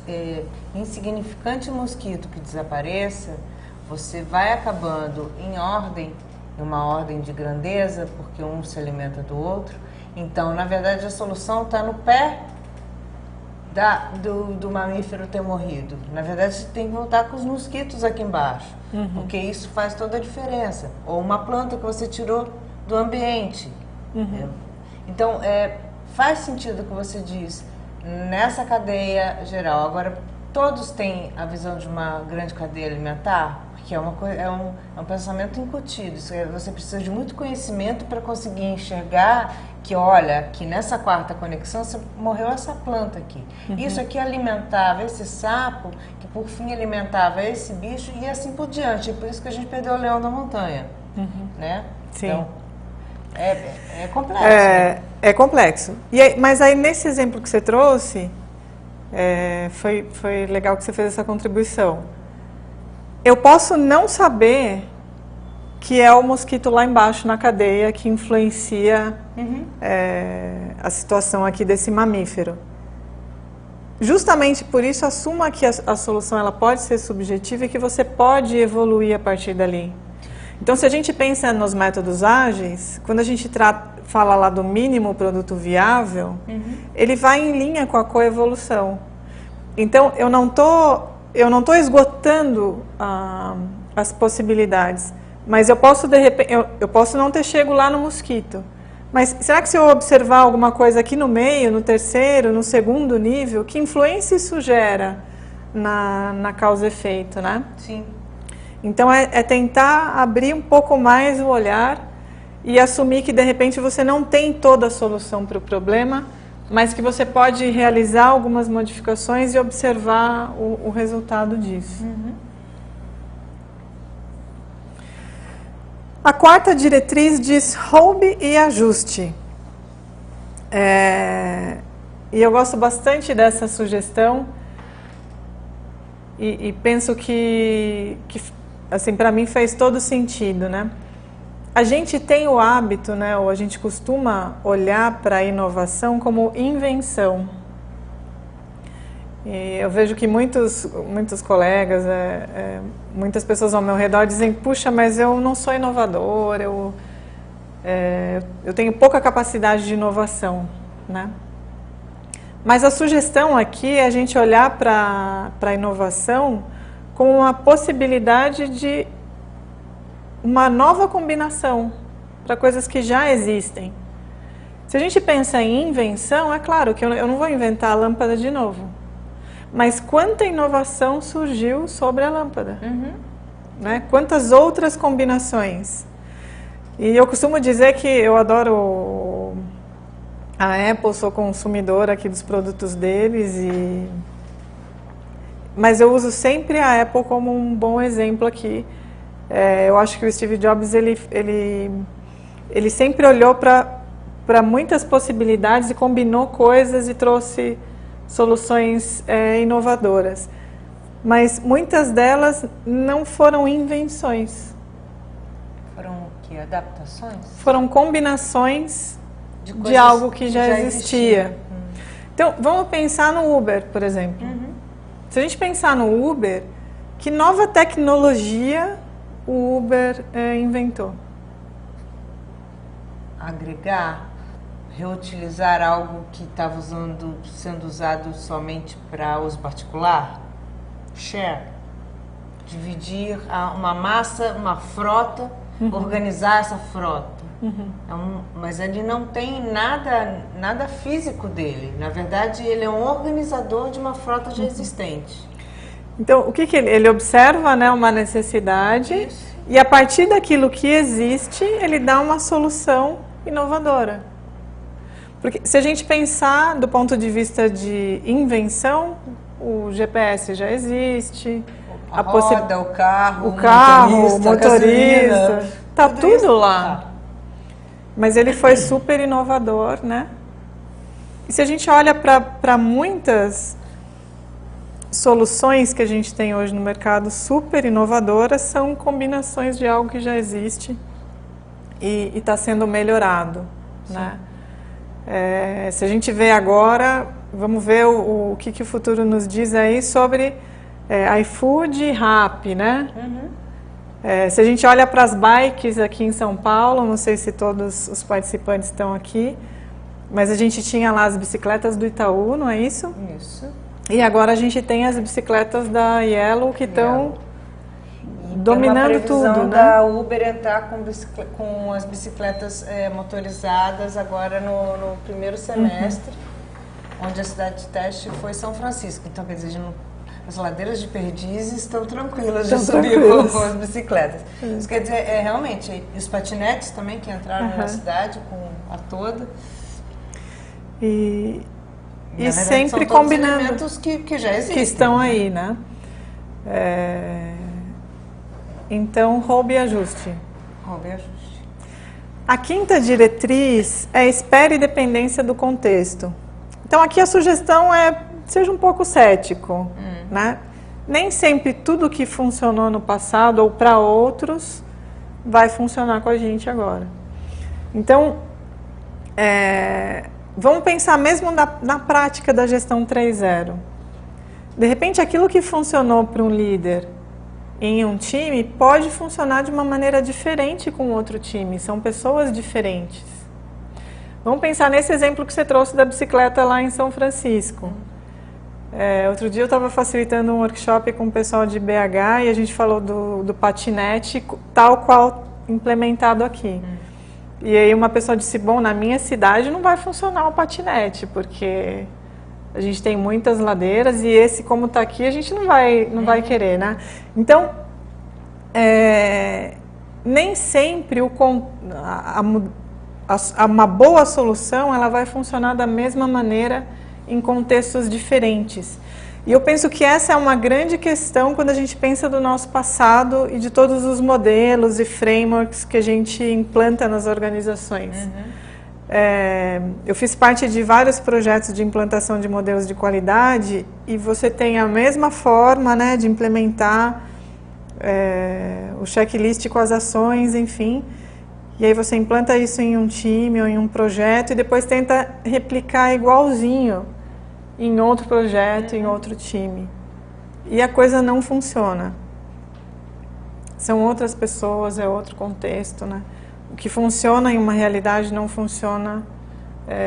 insignificante mosquito que desapareça, você vai acabando em uma ordem de grandeza, porque um se alimenta do outro. Então, na verdade, a solução está no pé do mamífero ter morrido. Na verdade, você tem que lutar com os mosquitos aqui embaixo, porque isso faz toda a diferença. Ou uma planta que você tirou do ambiente. Então, faz sentido o que você diz nessa cadeia geral. Agora, todos têm a visão de uma grande cadeia alimentar? Porque é um pensamento incutido. Você precisa de muito conhecimento para conseguir enxergar que, olha, que nessa quarta conexão morreu essa planta aqui. Isso aqui alimentava esse sapo, que por fim alimentava esse bicho e assim por diante. E por isso que a gente perdeu o leão da montanha. Né? Sim. Então, é complexo. Né? É complexo. Mas aí, nesse exemplo que você trouxe, foi legal que você fez essa contribuição. Eu posso não saber que é o mosquito lá embaixo na cadeia que influencia a situação aqui desse mamífero. Justamente por isso, assuma que a solução ela pode ser subjetiva e que você pode evoluir a partir dali. Então, se a gente pensa nos métodos ágeis, quando a gente fala lá do mínimo produto viável, ele vai em linha com a coevolução. Então, eu não tô esgotando as possibilidades, mas eu posso, de repente, eu posso não ter chego lá no mosquito. Mas será que se eu observar alguma coisa aqui no meio, no terceiro, no segundo nível, que influência isso gera na causa e efeito, né? Sim. Então, é tentar abrir um pouco mais o olhar e assumir que, de repente, você não tem toda a solução para o problema, mas que você pode realizar algumas modificações e observar o resultado disso. A quarta diretriz diz roube e ajuste. E eu gosto bastante dessa sugestão e penso que assim, para mim faz todo sentido, né? A gente tem o hábito, né, ou a gente costuma olhar para a inovação como invenção. E eu vejo que muitos colegas, muitas pessoas ao meu redor dizem, puxa, mas eu não sou inovador, eu tenho pouca capacidade de inovação, né? Mas a sugestão aqui é a gente olhar para a inovação com a possibilidade de uma nova combinação para coisas que já existem. Se a gente pensa em invenção, é claro que eu não vou inventar a lâmpada de novo. Mas quanta inovação surgiu sobre a lâmpada? Né? Quantas outras combinações? E eu costumo dizer que eu adoro a Apple, sou consumidora aqui dos produtos deles, mas eu uso sempre a Apple como um bom exemplo aqui. Eu acho que o Steve Jobs ele sempre olhou para muitas possibilidades e combinou coisas e trouxe soluções inovadoras. Mas muitas delas não foram invenções. Foram o quê? Adaptações? Foram combinações de algo que já existia. Então, vamos pensar no Uber, por exemplo. Se a gente pensar no Uber, que nova tecnologia o Uber inventou? Agregar, reutilizar algo que estava sendo usado somente para uso particular? Share. Dividir uma massa, uma frota, organizar essa frota. Mas ele não tem nada físico dele. Na verdade, ele é um organizador de uma frota já existente. Então, o que ele observa, né, uma necessidade. Isso. E a partir daquilo que existe, ele dá uma solução inovadora. Porque se a gente pensar do ponto de vista de invenção, o GPS já existe. A roda, o carro, o motorista, está tudo lá. Mas ele foi super inovador, né? E se a gente olha para muitas soluções que a gente tem hoje no mercado super inovadoras são combinações de algo que já existe e está sendo melhorado, né? Se a gente vê agora, vamos ver o que o futuro nos diz aí sobre iFood e Rappi, né? Se a gente olha para as bikes aqui em São Paulo, não sei se todos os participantes estão aqui, mas a gente tinha lá as bicicletas do Itaú, não é isso? Isso. E agora a gente tem as bicicletas da Yellow que estão dominando tudo, né? Da Uber entrar com as bicicletas motorizadas agora no primeiro semestre, onde a cidade de teste foi São Francisco. Então, quer dizer, as ladeiras de Perdizes estão tranquilas de subir com as bicicletas. Isso quer dizer, realmente, os patinetes também que entraram na cidade com a toda. E verdade, sempre são combinando elementos que já existem. Que estão aí, né? Então, roube e ajuste. Roube e ajuste. A quinta diretriz é espere dependência do contexto. Então, aqui a sugestão é seja um pouco cético, né? Nem sempre tudo que funcionou no passado ou para outros vai funcionar com a gente agora. Então, vamos pensar mesmo na prática da gestão 3.0. De repente, aquilo que funcionou para um líder em um time pode funcionar de uma maneira diferente com outro time. São pessoas diferentes. Vamos pensar nesse exemplo que você trouxe da bicicleta lá em São Francisco. Outro dia eu estava facilitando um workshop com o pessoal de BH e a gente falou do patinete tal qual implementado aqui. E aí uma pessoa disse, bom, na minha cidade não vai funcionar o patinete, porque a gente tem muitas ladeiras e esse, como está aqui, a gente não vai querer, né? Então, nem sempre uma boa solução ela vai funcionar da mesma maneira em contextos diferentes. E eu penso que essa é uma grande questão quando a gente pensa do nosso passado e de todos os modelos e frameworks que a gente implanta nas organizações. Eu fiz parte de vários projetos de implantação de modelos de qualidade e você tem a mesma forma, né, de implementar o checklist com as ações, enfim. E aí você implanta isso em um time ou em um projeto e depois tenta replicar igualzinho em outro projeto, em outro time. E a coisa não funciona. São outras pessoas, é outro contexto, né? O que funciona em uma realidade não funciona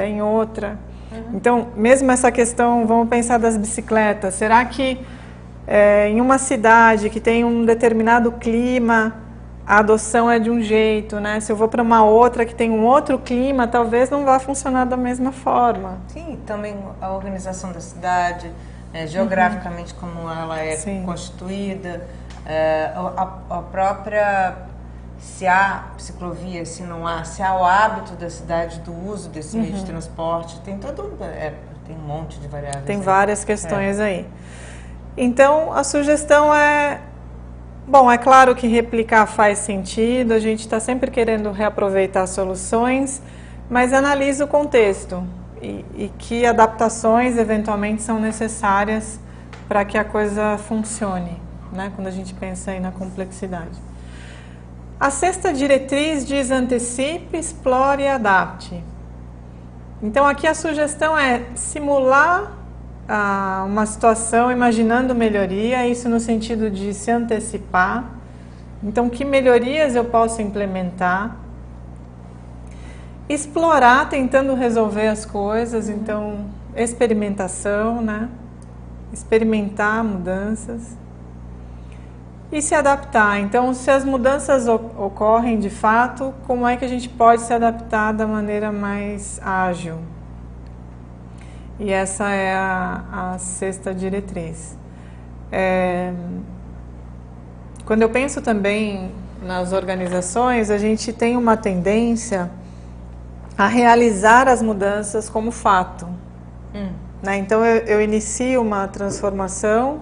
em outra. Então, mesmo essa questão, vamos pensar das bicicletas. Será que em uma cidade que tem um determinado clima, a adoção é de um jeito, né? Se eu vou para uma outra que tem um outro clima, talvez não vá funcionar da mesma forma. Sim, também a organização da cidade, geograficamente como ela é constituída, a própria, se há ciclovia, se não há, se há o hábito da cidade do uso desse meio de transporte, tem tem um monte de variáveis. Tem várias questões aí. Então, a sugestão bom, é claro que replicar faz sentido, a gente está sempre querendo reaproveitar soluções, mas analise o contexto e que adaptações eventualmente são necessárias para que a coisa funcione, né, quando a gente pensa aí na complexidade. A sexta diretriz diz antecipe, explore e adapte. Então aqui a sugestão é simular uma situação imaginando melhoria, isso no sentido de se antecipar. Então, que melhorias eu posso implementar? Explorar, tentando resolver as coisas, então, experimentação, né? Experimentar mudanças. E se adaptar. Então, se as mudanças ocorrem de fato, como é que a gente pode se adaptar da maneira mais ágil? E essa é a sexta diretriz. Quando eu penso também nas organizações, a gente tem uma tendência a realizar as mudanças como fato. Né? Então, eu inicio uma transformação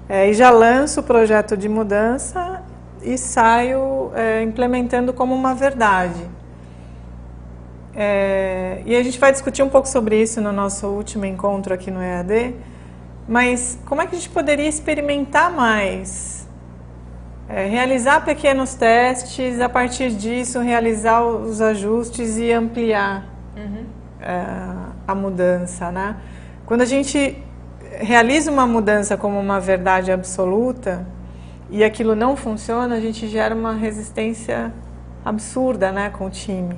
e já lanço o projeto de mudança e saio implementando como uma verdade. E a gente vai discutir um pouco sobre isso no nosso último encontro aqui no EAD, Mas como é que a gente poderia experimentar mais? Realizar pequenos testes, a partir disso realizar os ajustes e ampliar a mudança, né? Quando a gente realiza uma mudança como uma verdade absoluta e aquilo não funciona, a gente gera uma resistência absurda, né, com o time.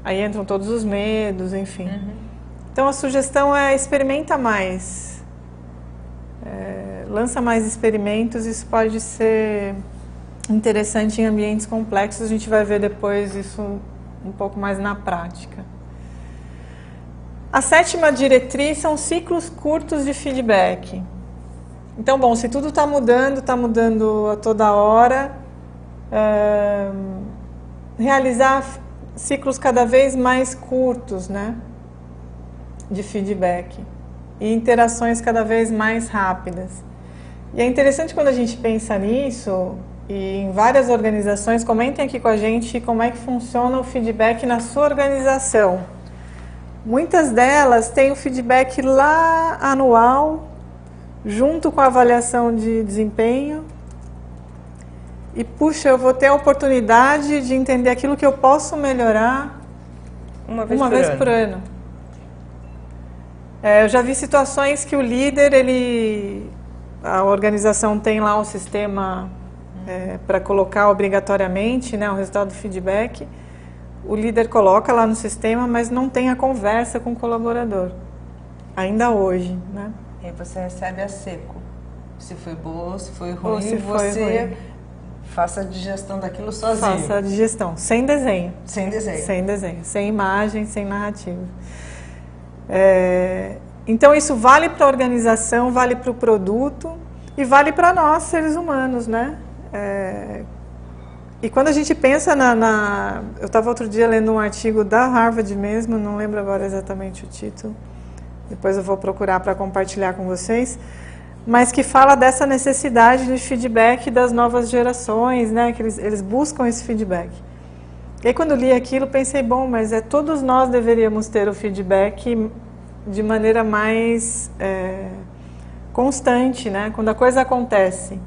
Aí entram todos os medos, enfim. Então a sugestão é experimenta mais. Lança mais experimentos, isso pode ser interessante em ambientes complexos, a gente vai ver depois isso um pouco mais na prática. A 7ª diretriz são ciclos curtos de feedback. Então, bom, se tudo está mudando a toda hora, realizar ciclos cada vez mais curtos, né, de feedback e interações cada vez mais rápidas. E é interessante quando a gente pensa nisso, e em várias organizações, comentem aqui com a gente como é que funciona o feedback na sua organização. Muitas delas têm o feedback lá anual, junto com a avaliação de desempenho. E, puxa, eu vou ter a oportunidade de entender aquilo que eu posso melhorar uma vez por ano. Eu já vi situações que o líder, a organização tem lá um sistema para colocar obrigatoriamente, né, o resultado do feedback. O líder coloca lá no sistema, mas não tem a conversa com o colaborador, ainda hoje, né? E aí você recebe a seco. Se foi boa, se foi ruim, ou se foi ruim. Faça a digestão daquilo sozinho. Faça a digestão, sem desenho. Sem desenho. Sem desenho, sem imagem, sem narrativa. Então isso vale para a organização, vale para o produto e vale para nós, seres humanos, né? E quando a gente pensa eu estava outro dia lendo um artigo da Harvard mesmo, não lembro agora exatamente o título, depois eu vou procurar para compartilhar com vocês, mas que fala dessa necessidade de feedback das novas gerações, né? Que eles buscam esse feedback. E aí quando eu li aquilo, pensei, bom, mas todos nós deveríamos ter o feedback de maneira mais constante, né? Quando a coisa acontece.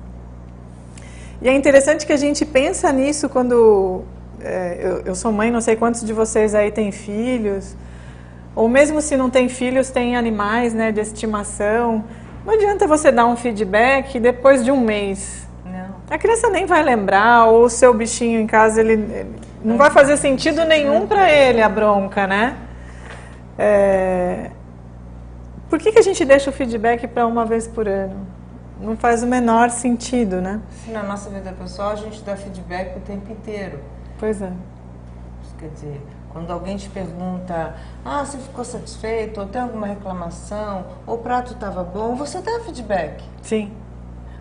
E é interessante que a gente pensa nisso quando... eu sou mãe, não sei quantos de vocês aí têm filhos, ou mesmo se não tem filhos, tem animais, né, de estimação. Não adianta você dar um feedback depois de um mês. Não. A criança nem vai lembrar, ou o seu bichinho em casa, ele não vai fazer sentido nenhum para ele a bronca, né? Por que a gente deixa o feedback para uma vez por ano? Não faz o menor sentido, né? Se na nossa vida pessoal a gente dá feedback o tempo inteiro. Pois é. Quer dizer, quando alguém te pergunta, você ficou satisfeito, ou tem alguma reclamação, ou o prato estava bom, você dá feedback. Sim.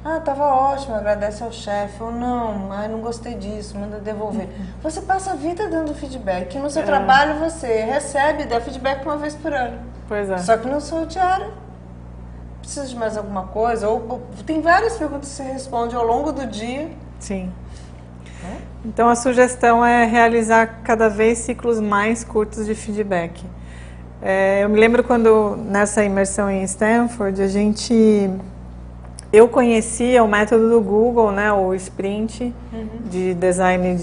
Estava ótimo, agradece ao chefe, ou não, não gostei disso, manda devolver. Você passa a vida dando feedback. No seu trabalho você recebe e dá feedback uma vez por ano. Pois é. Só que no seu diário. Precisa de mais alguma coisa? Ou tem várias perguntas que você responde ao longo do dia. Sim. Então a sugestão é realizar cada vez ciclos mais curtos de feedback. Eu me lembro quando nessa imersão em Stanford eu conhecia o método do Google, né, o Sprint de design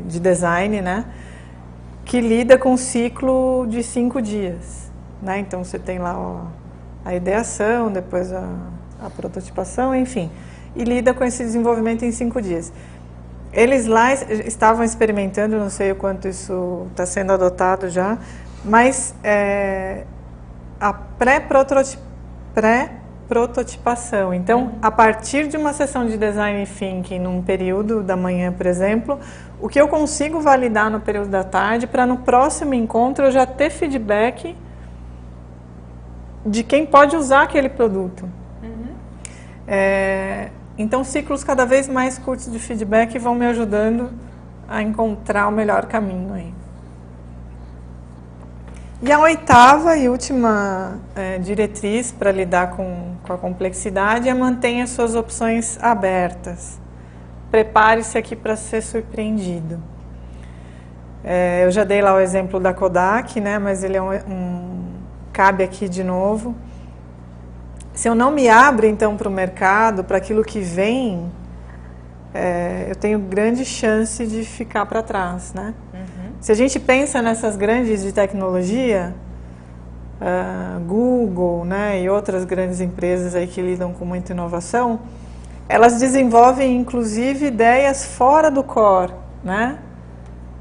de design, né, que lida com um ciclo de 5 dias, né? Então você tem lá a ideação, depois a prototipação, enfim, e lida com esse desenvolvimento em 5 dias. Eles lá estavam experimentando, não sei o quanto isso está sendo adotado já, mas a pré-prototipação. Então, a partir de uma sessão de design thinking, num período da manhã, por exemplo, o que eu consigo validar no período da tarde, para no próximo encontro eu já ter feedback de quem pode usar aquele produto. Então, ciclos cada vez mais curtos de feedback vão me ajudando a encontrar o melhor caminho aí. E a 8ª e última diretriz para lidar com a complexidade é mantenha suas opções abertas. Prepare-se aqui para ser surpreendido. Eu já dei lá o exemplo da Kodak, né, mas ele cabe aqui de novo. se eu não me abro, então, para o mercado, para aquilo que vem, eu tenho grande chance de ficar para trás, né? Se a gente pensa nessas grandes de tecnologia, Google, né, e outras grandes empresas aí que lidam com muita inovação, elas desenvolvem, inclusive, ideias fora do core, né?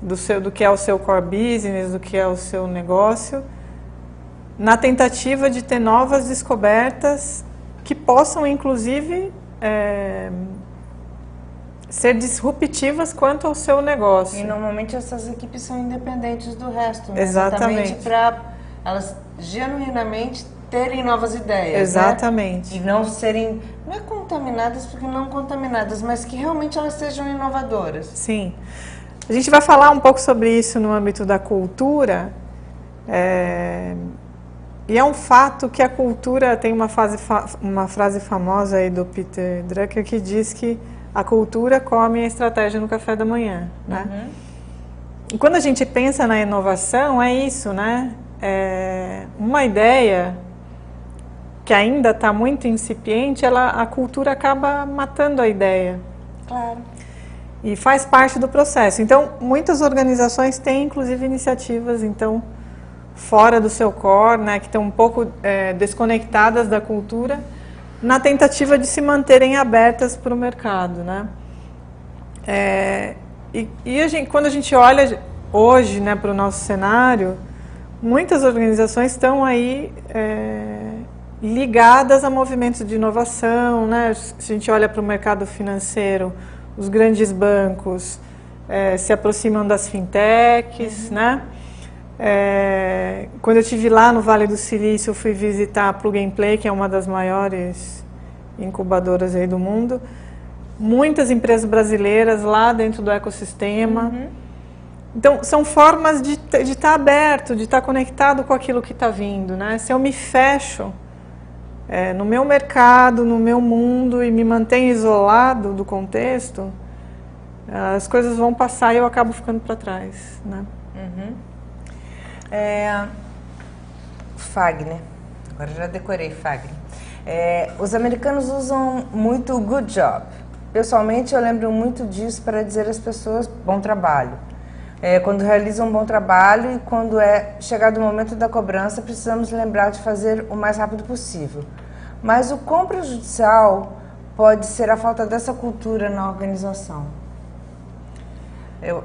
Do que é o seu core business, do que é o seu negócio, na tentativa de ter novas descobertas que possam, inclusive, ser disruptivas quanto ao seu negócio. E normalmente essas equipes são independentes do resto, né? Exatamente. Para elas genuinamente terem novas ideias. Exatamente. Né? E não serem, não é contaminadas, porque não contaminadas, mas que realmente elas sejam inovadoras. Sim. A gente vai falar um pouco sobre isso no âmbito da cultura. E é um fato que a cultura tem uma frase famosa aí do Peter Drucker que diz que a cultura come a estratégia no café da manhã, né? E quando a gente pensa na inovação, é isso, né? Uma ideia que ainda está muito incipiente, a cultura acaba matando a ideia. Claro. E faz parte do processo. Então, muitas organizações têm, inclusive, iniciativas, então, fora do seu core, né, que estão um pouco desconectadas da cultura, na tentativa de se manterem abertas para o mercado, né? Quando a gente olha hoje, né, para o nosso cenário, muitas organizações estão aí ligadas a movimentos de inovação, né? Se a gente olha para o mercado financeiro, os grandes bancos se aproximam das fintechs, né? Quando eu estive lá no Vale do Silício, eu fui visitar a Plug and Play, que é uma das maiores incubadoras aí do mundo. Muitas empresas brasileiras lá dentro do ecossistema. Então, são formas de estar aberto, de estar conectado com aquilo que está vindo, né? Se eu me fecho no meu mercado, no meu mundo e me mantenho isolado do contexto, as coisas vão passar e eu acabo ficando para trás, né? Fagner, agora já decorei Fagner. Os americanos usam muito good job. Pessoalmente, eu lembro muito disso para dizer às pessoas bom trabalho. Quando realizam um bom trabalho e quando chegado o momento da cobrança, precisamos lembrar de fazer o mais rápido possível. Mas o quão prejudicial pode ser a falta dessa cultura na organização?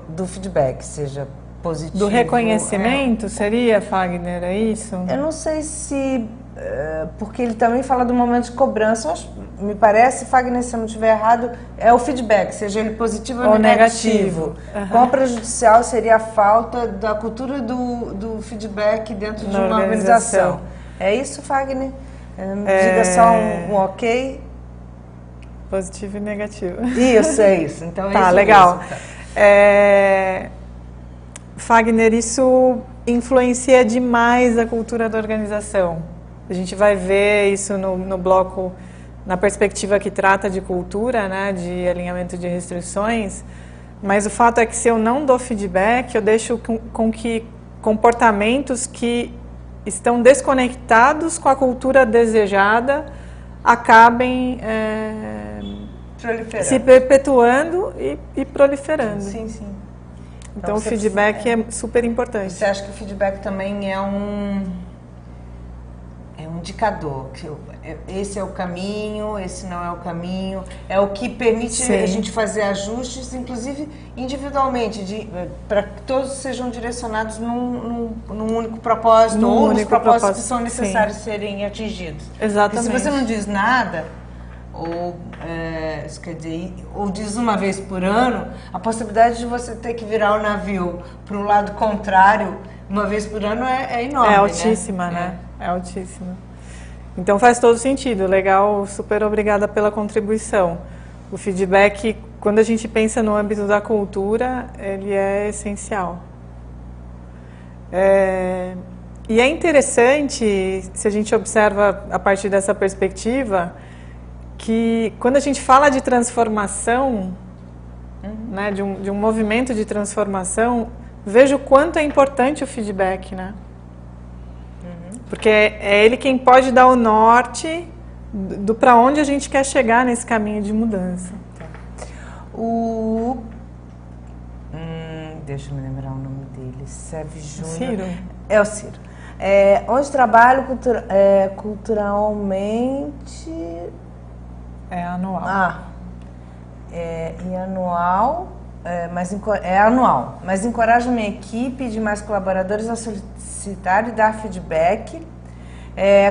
Do feedback, seja positivo. Do reconhecimento, seria, Fagner, é isso? Eu não sei se... porque ele também fala do momento de cobrança. Me parece, Fagner, se eu não estiver errado, é o feedback, seja ele positivo ou negativo. Quão prejudicial seria a falta da cultura do feedback dentro de uma organização? É isso, Fagner? Diga só um ok. Positivo e negativo. Isso, é isso. Então, tá, isso legal. Mesmo, tá. Fagner, isso influencia demais a cultura da organização. A gente vai ver isso no bloco, na perspectiva que trata de cultura, né, de alinhamento de restrições, mas o fato é que se eu não dou feedback, eu deixo com que comportamentos que estão desconectados com a cultura desejada acabem se perpetuando e proliferando. Sim, sim. Então o feedback é super importante. Você acha que o feedback também é um indicador, que esse é o caminho, esse não é o caminho, é o que permite a gente fazer ajustes, inclusive individualmente, para que todos sejam direcionados num único propósito, ou nos propósitos que são necessários serem atingidos. Exatamente. Porque se você não diz nada, ou, isso quer dizer, ou diz uma vez por ano, a possibilidade de você ter que virar o navio para o lado contrário uma vez por ano é enorme. É altíssima, né? É altíssima. Então faz todo sentido. Legal, super obrigada pela contribuição. O feedback, quando a gente pensa no âmbito da cultura, ele é essencial. E é interessante, se a gente observa a partir dessa perspectiva, que quando a gente fala de transformação, né, de um movimento de transformação, vejo o quanto é importante o feedback, né? Porque é ele quem pode dar o norte do para onde a gente quer chegar nesse caminho de mudança. Deixa eu me lembrar o nome dele. Sérgio Júnior. Ciro? É o Ciro. Onde trabalho culturalmente... É anual. E anual... anual, mas encorajo minha equipe de mais colaboradores a solicitar e dar feedback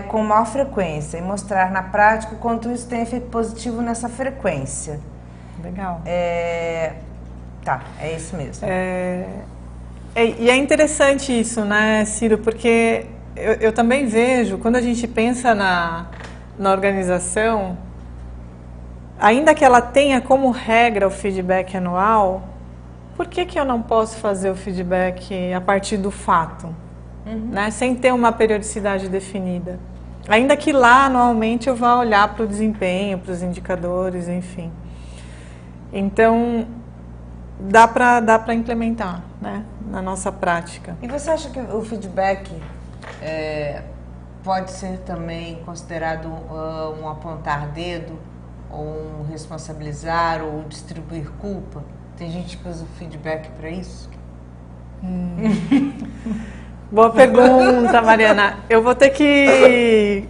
com maior frequência e mostrar na prática o quanto isso tem efeito positivo nessa frequência. Legal. Tá, é isso mesmo. E é interessante isso, né, Ciro, porque eu também vejo, quando a gente pensa na organização, ainda que ela tenha como regra o feedback anual, por que eu não posso fazer o feedback a partir do fato, né, sem ter uma periodicidade definida? Ainda que lá, anualmente, eu vá olhar para o desempenho, para os indicadores, enfim. Então, dá para implementar, né, na nossa prática. E você acha que o feedback pode ser também considerado um apontar dedo, ou um responsabilizar, ou distribuir culpa? Tem gente que usa o feedback para isso? Boa pergunta, Mariana. Eu vou ter que...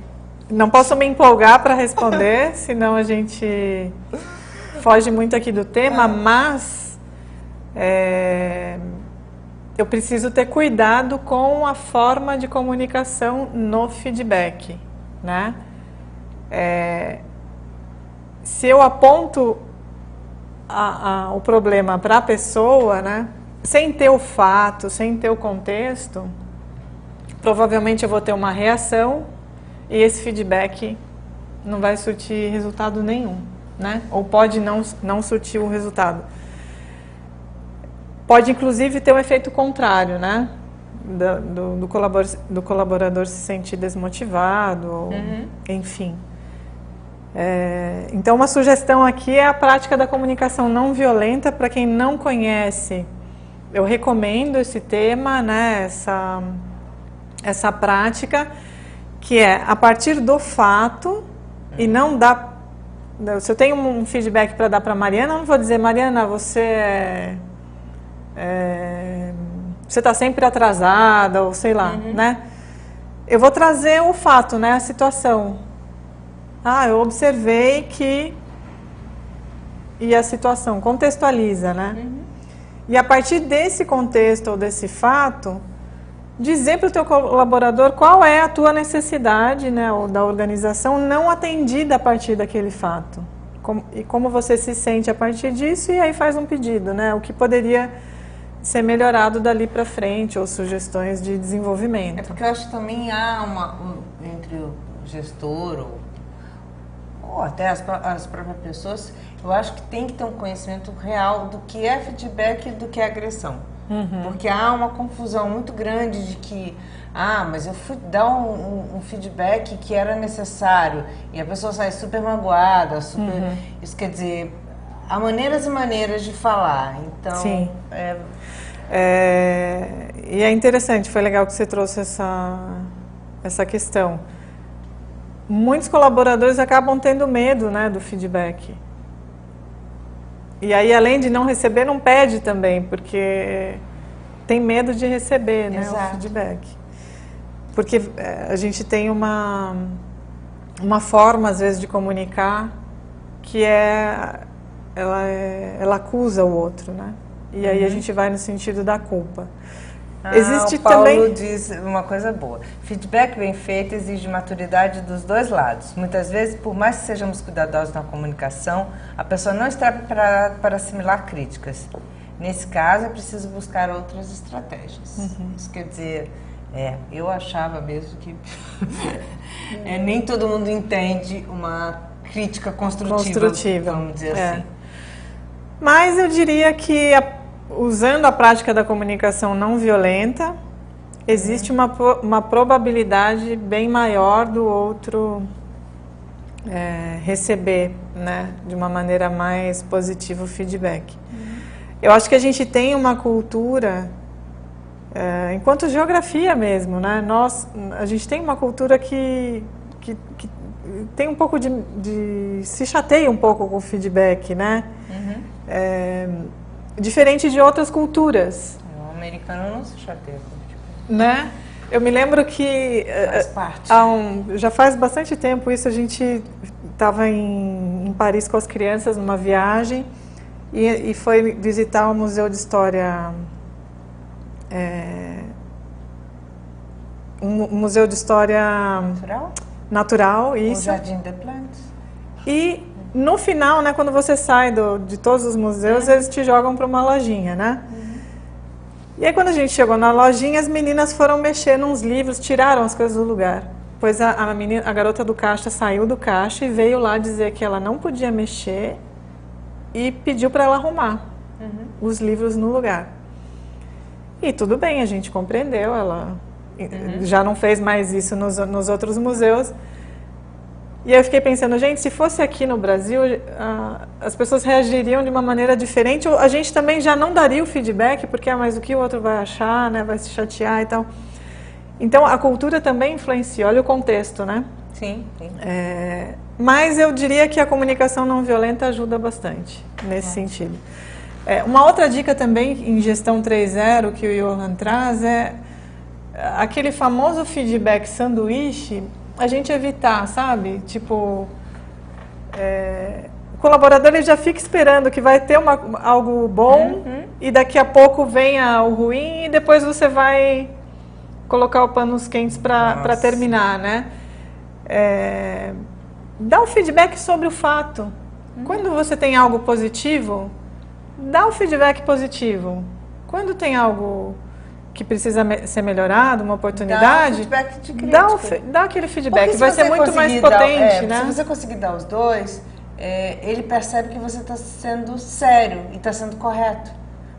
Não posso me empolgar para responder, senão a gente foge muito aqui do tema, mas eu preciso ter cuidado com a forma de comunicação no feedback, né? Se eu aponto o problema para a pessoa, né, sem ter o fato, sem ter o contexto, provavelmente eu vou ter uma reação e esse feedback não vai surtir resultado nenhum, né? Ou pode não surtir o resultado. Pode, inclusive, ter um efeito contrário, né? Do colaborador se sentir desmotivado, ou, enfim. Então, uma sugestão aqui é a prática da comunicação não violenta. Para quem não conhece, eu recomendo esse tema, né, essa prática, que é a partir do fato, e não dá... Se eu tenho um feedback para dar para a Mariana, eu não vou dizer, Mariana, você está sempre atrasada, ou sei lá, né? Eu vou trazer o fato, né, a situação. Eu observei que... E a situação, contextualiza, né? E a partir desse contexto ou desse fato, dizer para o teu colaborador qual é a tua necessidade, né, ou da organização não atendida a partir daquele fato. E como você se sente a partir disso, e aí faz um pedido, né? O que poderia ser melhorado dali para frente, ou sugestões de desenvolvimento. Porque eu acho que também há entre o gestor ou até as próprias pessoas, eu acho que tem que ter um conhecimento real do que é feedback e do que é agressão. Porque há uma confusão muito grande de que, mas eu fui dar um feedback que era necessário e a pessoa sai super magoada, isso quer dizer, há maneiras e maneiras de falar, então... Sim. E é interessante, foi legal que você trouxe essa questão. Muitos colaboradores acabam tendo medo, né, do feedback. E aí, além de não receber, não pede também, porque tem medo de receber, né, o feedback. Porque a gente tem uma forma, às vezes, de comunicar que ela acusa o outro, né? E aí a gente vai no sentido da culpa. Existe o Paulo também... diz uma coisa boa. Feedback bem feito exige maturidade dos dois lados. Muitas vezes, por mais que sejamos cuidadosos na comunicação, a pessoa não está preparada para assimilar críticas. Nesse caso, é preciso buscar outras estratégias. Isso quer dizer, eu achava mesmo que nem todo mundo entende uma crítica construtiva. Vamos dizer assim. Mas eu diria que, usando a prática da comunicação não violenta, existe uma probabilidade bem maior do outro receber, né, de uma maneira mais positiva o feedback. Eu acho que a gente tem uma cultura, enquanto geografia mesmo, né, a gente tem uma cultura que tem um pouco se chateia um pouco com o feedback, né? Diferente de outras culturas. O americano não se chateia com o feedback. Né? Eu me lembro que Faz parte. já faz bastante tempo isso, a gente estava em Paris com as crianças numa viagem e foi visitar o Museu de História, um Museu de História Natural, O isso. Jardim de Plantes. E no final, né, quando você sai de todos os museus, eles te jogam para uma lojinha, né? E aí quando a gente chegou na lojinha, as meninas foram mexer nos livros, tiraram as coisas do lugar. Pois a garota do caixa saiu do caixa e veio lá dizer que ela não podia mexer e pediu para ela arrumar os livros no lugar. E tudo bem, a gente compreendeu, ela já não fez mais isso nos outros museus. E eu fiquei pensando, gente, se fosse aqui no Brasil, as pessoas reagiriam de uma maneira diferente, ou a gente também já não daria o feedback, porque mas o que o outro vai achar, né, vai se chatear e tal. Então, a cultura também influencia, olha o contexto, né? Sim, sim. Mas eu diria que a comunicação não violenta ajuda bastante nesse sentido. Uma outra dica também em gestão 3.0 que o Johan traz é aquele famoso feedback sanduíche, a gente evitar, sabe? Tipo, o colaborador ele já fica esperando que vai ter algo bom e daqui a pouco venha o ruim e depois você vai colocar o panos quentes para terminar, né? Dá o feedback sobre o fato. Quando você tem algo positivo, dá o feedback positivo. Quando tem algo que precisa ser melhorado, uma oportunidade, dá feedback de crítica. Dá aquele feedback, Porque vai ser muito mais potente, né? Se você conseguir dar os dois, ele percebe que você está sendo sério e está sendo correto.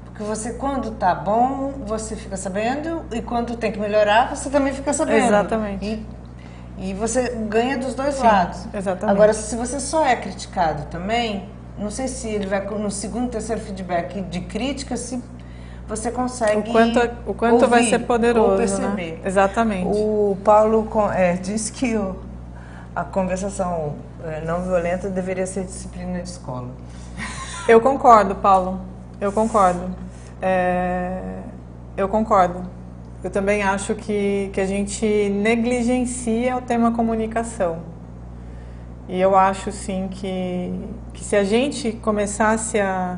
Porque você, quando está bom, você fica sabendo, e quando tem que melhorar, você também fica sabendo. Exatamente. E você ganha dos dois lados. Exatamente. Agora, se você só é criticado também, não sei se ele vai no segundo, terceiro feedback de crítica, se você consegue o quanto ouvir, vai ser poderoso, ou perceber. né? Exatamente. O Paulo diz que a conversação não violenta deveria ser disciplina de escola. Eu concordo, Paulo. Eu concordo. Eu concordo. Eu também acho que a gente negligencia o tema comunicação. E eu acho, sim, que se a gente começasse a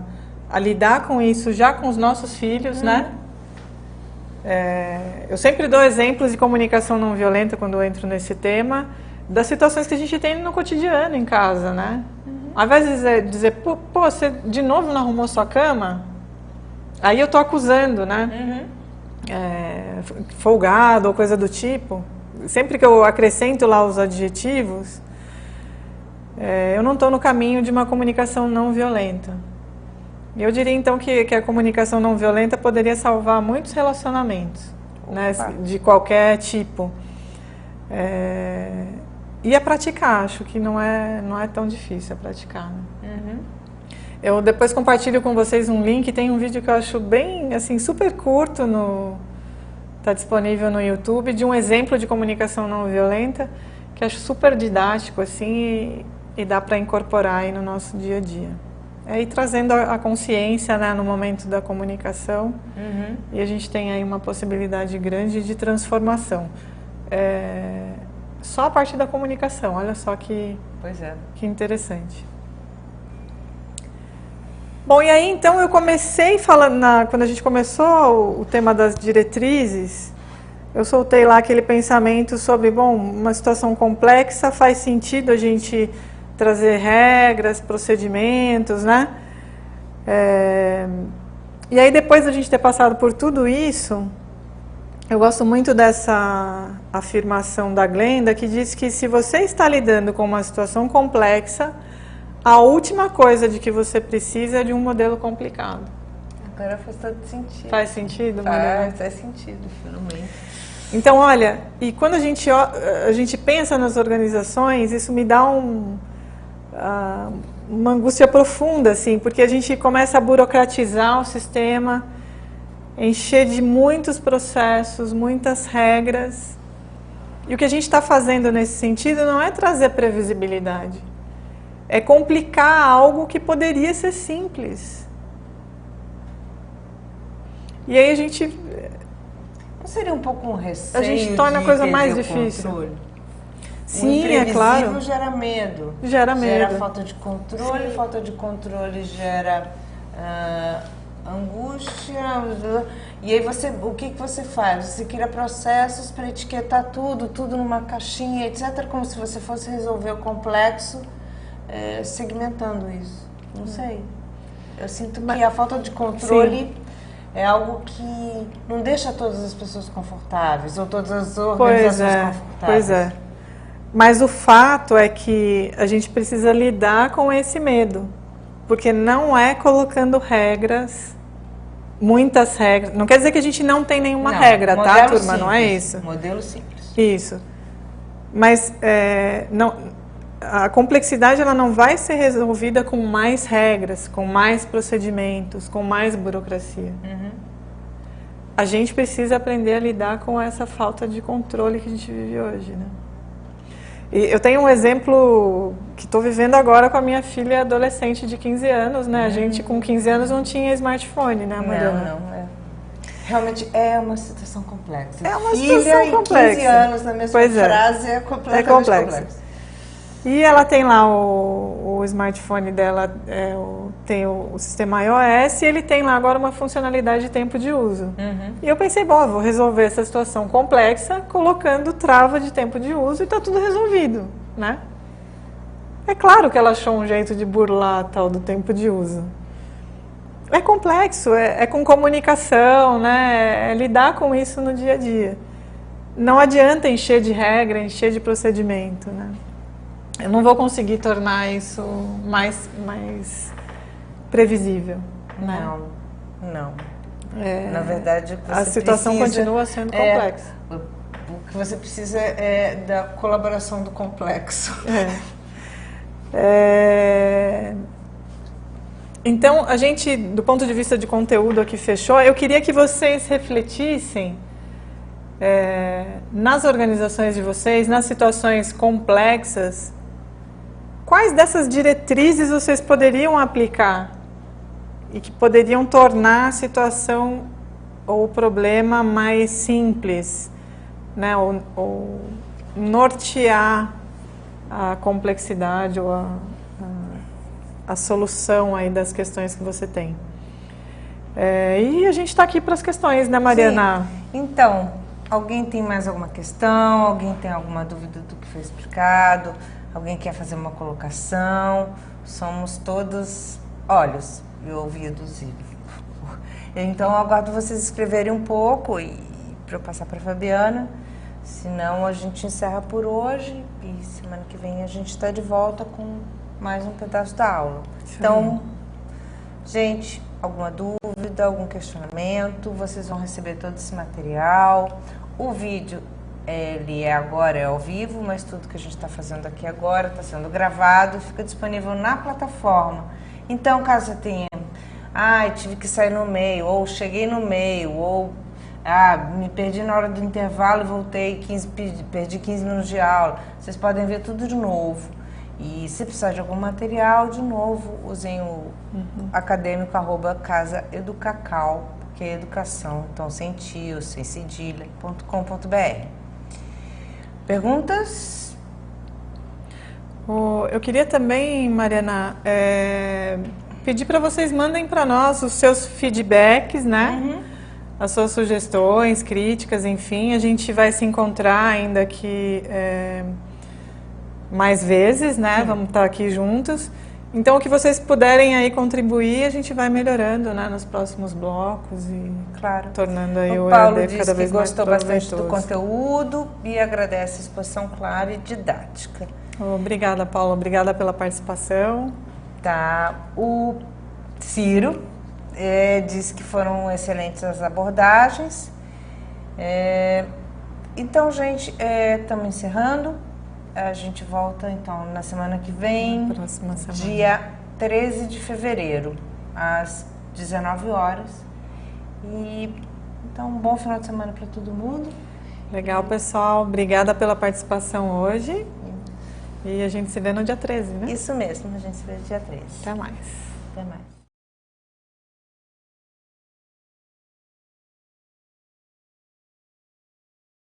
lidar com isso já com os nossos filhos, né? Eu sempre dou exemplos de comunicação não violenta quando eu entro nesse tema, das situações que a gente tem no cotidiano em casa, né? Ao invés de dizer, pô, você de novo não arrumou sua cama? Aí eu tô acusando, né? Folgado ou coisa do tipo. Sempre que eu acrescento lá os adjetivos, eu não estou no caminho de uma comunicação não violenta. Eu diria então que a comunicação não violenta poderia salvar muitos relacionamentos, né, de qualquer tipo. E a praticar, acho que não é tão difícil a praticar. Né? Eu depois compartilho com vocês um link, tem um vídeo que eu acho bem, assim, super curto, está disponível no YouTube, de um exemplo de comunicação não violenta, que eu acho super didático, assim, e dá para incorporar aí no nosso dia a dia. E trazendo a consciência, né, no momento da comunicação, e a gente tem aí uma possibilidade grande de transformação. Só a partir da comunicação, olha só que interessante. Bom, e aí então eu comecei falando, quando a gente começou o tema das diretrizes, eu soltei lá aquele pensamento sobre, bom, uma situação complexa, faz sentido a gente trazer regras, procedimentos, né? E aí depois da gente ter passado por tudo isso, eu gosto muito dessa afirmação da Glenda, que diz que se você está lidando com uma situação complexa, a última coisa de que você precisa é de um modelo complicado. Agora faz todo sentido. Faz sentido, Maria? Faz sentido, finalmente. Então, olha, e quando a gente pensa nas organizações, isso me dá uma angústia profunda, assim, porque a gente começa a burocratizar o sistema, encher de muitos processos, muitas regras, E o que a gente está fazendo nesse sentido não é trazer previsibilidade, é complicar algo que poderia ser simples. E aí a gente... Não seria um pouco um receio? A gente torna a coisa mais difícil. Controle? Sim, o é claro. gera medo. Gera medo. Gera falta de controle, Sim. falta de controle gera angústia. E aí o que você faz? Você cria processos para etiquetar tudo numa caixinha, etc., como se você fosse resolver o complexo segmentando isso. Não sei. Eu sinto que a falta de controle... Sim. É algo que não deixa todas as pessoas confortáveis, ou todas as organizações confortáveis. Pois é. Mas o fato é que a gente precisa lidar com esse medo. Porque não é colocando regras, muitas regras. Não quer dizer que a gente não tem nenhuma regra, tá, turma? Simples, não é isso? Modelo simples. Isso. Mas a complexidade ela não vai ser resolvida com mais regras, com mais procedimentos, com mais burocracia. Uhum. A gente precisa aprender a lidar com essa falta de controle que a gente vive hoje, né? E eu tenho um exemplo que estou vivendo agora com a minha filha adolescente de 15 anos, né? A gente com 15 anos não tinha smartphone, né, Mariana? Não. Realmente é uma situação complexa. É uma Filha situação complexa. 15 anos na mesma frase é completamente complexa. E ela tem lá o smartphone dela, tem o sistema iOS, e ele tem lá agora uma funcionalidade de tempo de uso. Uhum. E eu pensei, bom, eu vou resolver essa situação complexa colocando trava de tempo de uso e está tudo resolvido, né? É claro que ela achou um jeito de burlar a tal do tempo de uso. É complexo, é com comunicação, né? É lidar com isso no dia a dia. Não adianta encher de regra, encher de procedimento, né? Eu não vou conseguir tornar isso mais previsível. Né? Não. Na verdade, a situação continua sendo complexa. O que você precisa é da colaboração do complexo. Então, a gente, do ponto de vista de conteúdo aqui fechou, eu queria que vocês refletissem nas organizações de vocês, nas situações complexas, quais dessas diretrizes vocês poderiam aplicar e que poderiam tornar a situação ou o problema mais simples, né? Ou nortear a complexidade ou a solução aí das questões que você tem. E a gente está aqui para as questões, né, Mariana? Sim. Então, alguém tem mais alguma questão? Alguém tem alguma dúvida do que foi explicado? Alguém quer fazer uma colocação? Somos todos olhos e ouvidos. Então, eu aguardo vocês escreverem um pouco para eu passar para a Fabiana. Senão, a gente encerra por hoje e semana que vem a gente está de volta com mais um pedaço da aula. Sim. Então, gente, alguma dúvida, algum questionamento, vocês vão receber todo esse material. O vídeo, ele agora é ao vivo, mas tudo que a gente está fazendo aqui agora está sendo gravado e fica disponível na plataforma. Então, caso você tenha, tive que sair no meio, ou cheguei no meio, ou me perdi na hora do intervalo e voltei, perdi 15 minutos de aula, vocês podem ver tudo de novo. E se precisar de algum material, de novo, usem o acadêmico @Casa Educacau, que é educação, então sem tio, sem cedilha.com.br. Perguntas? Eu queria também, Mariana, pedir para vocês mandem para nós os seus feedbacks, né? As suas sugestões, críticas, enfim. A gente vai se encontrar ainda aqui mais vezes, né? Vamos estar aqui juntos. Então, o que vocês puderem aí contribuir, a gente vai melhorando, né, nos próximos blocos e, claro, tornando aí o EAD Paulo cada disse vez que mais gostou bastante proveitoso. do conteúdo e agradece a exposição clara e didática. Obrigada, Paulo. Obrigada pela participação. Tá. O Ciro disse que foram excelentes as abordagens. Então, gente, estamos encerrando. A gente volta, então, na semana que vem, próxima semana. Dia 13 de fevereiro, às 19 horas. E, então, um bom final de semana para todo mundo. Legal, pessoal. Obrigada pela participação hoje. E a gente se vê no dia 13, né? Isso mesmo, a gente se vê no dia 13. Até mais. Até mais.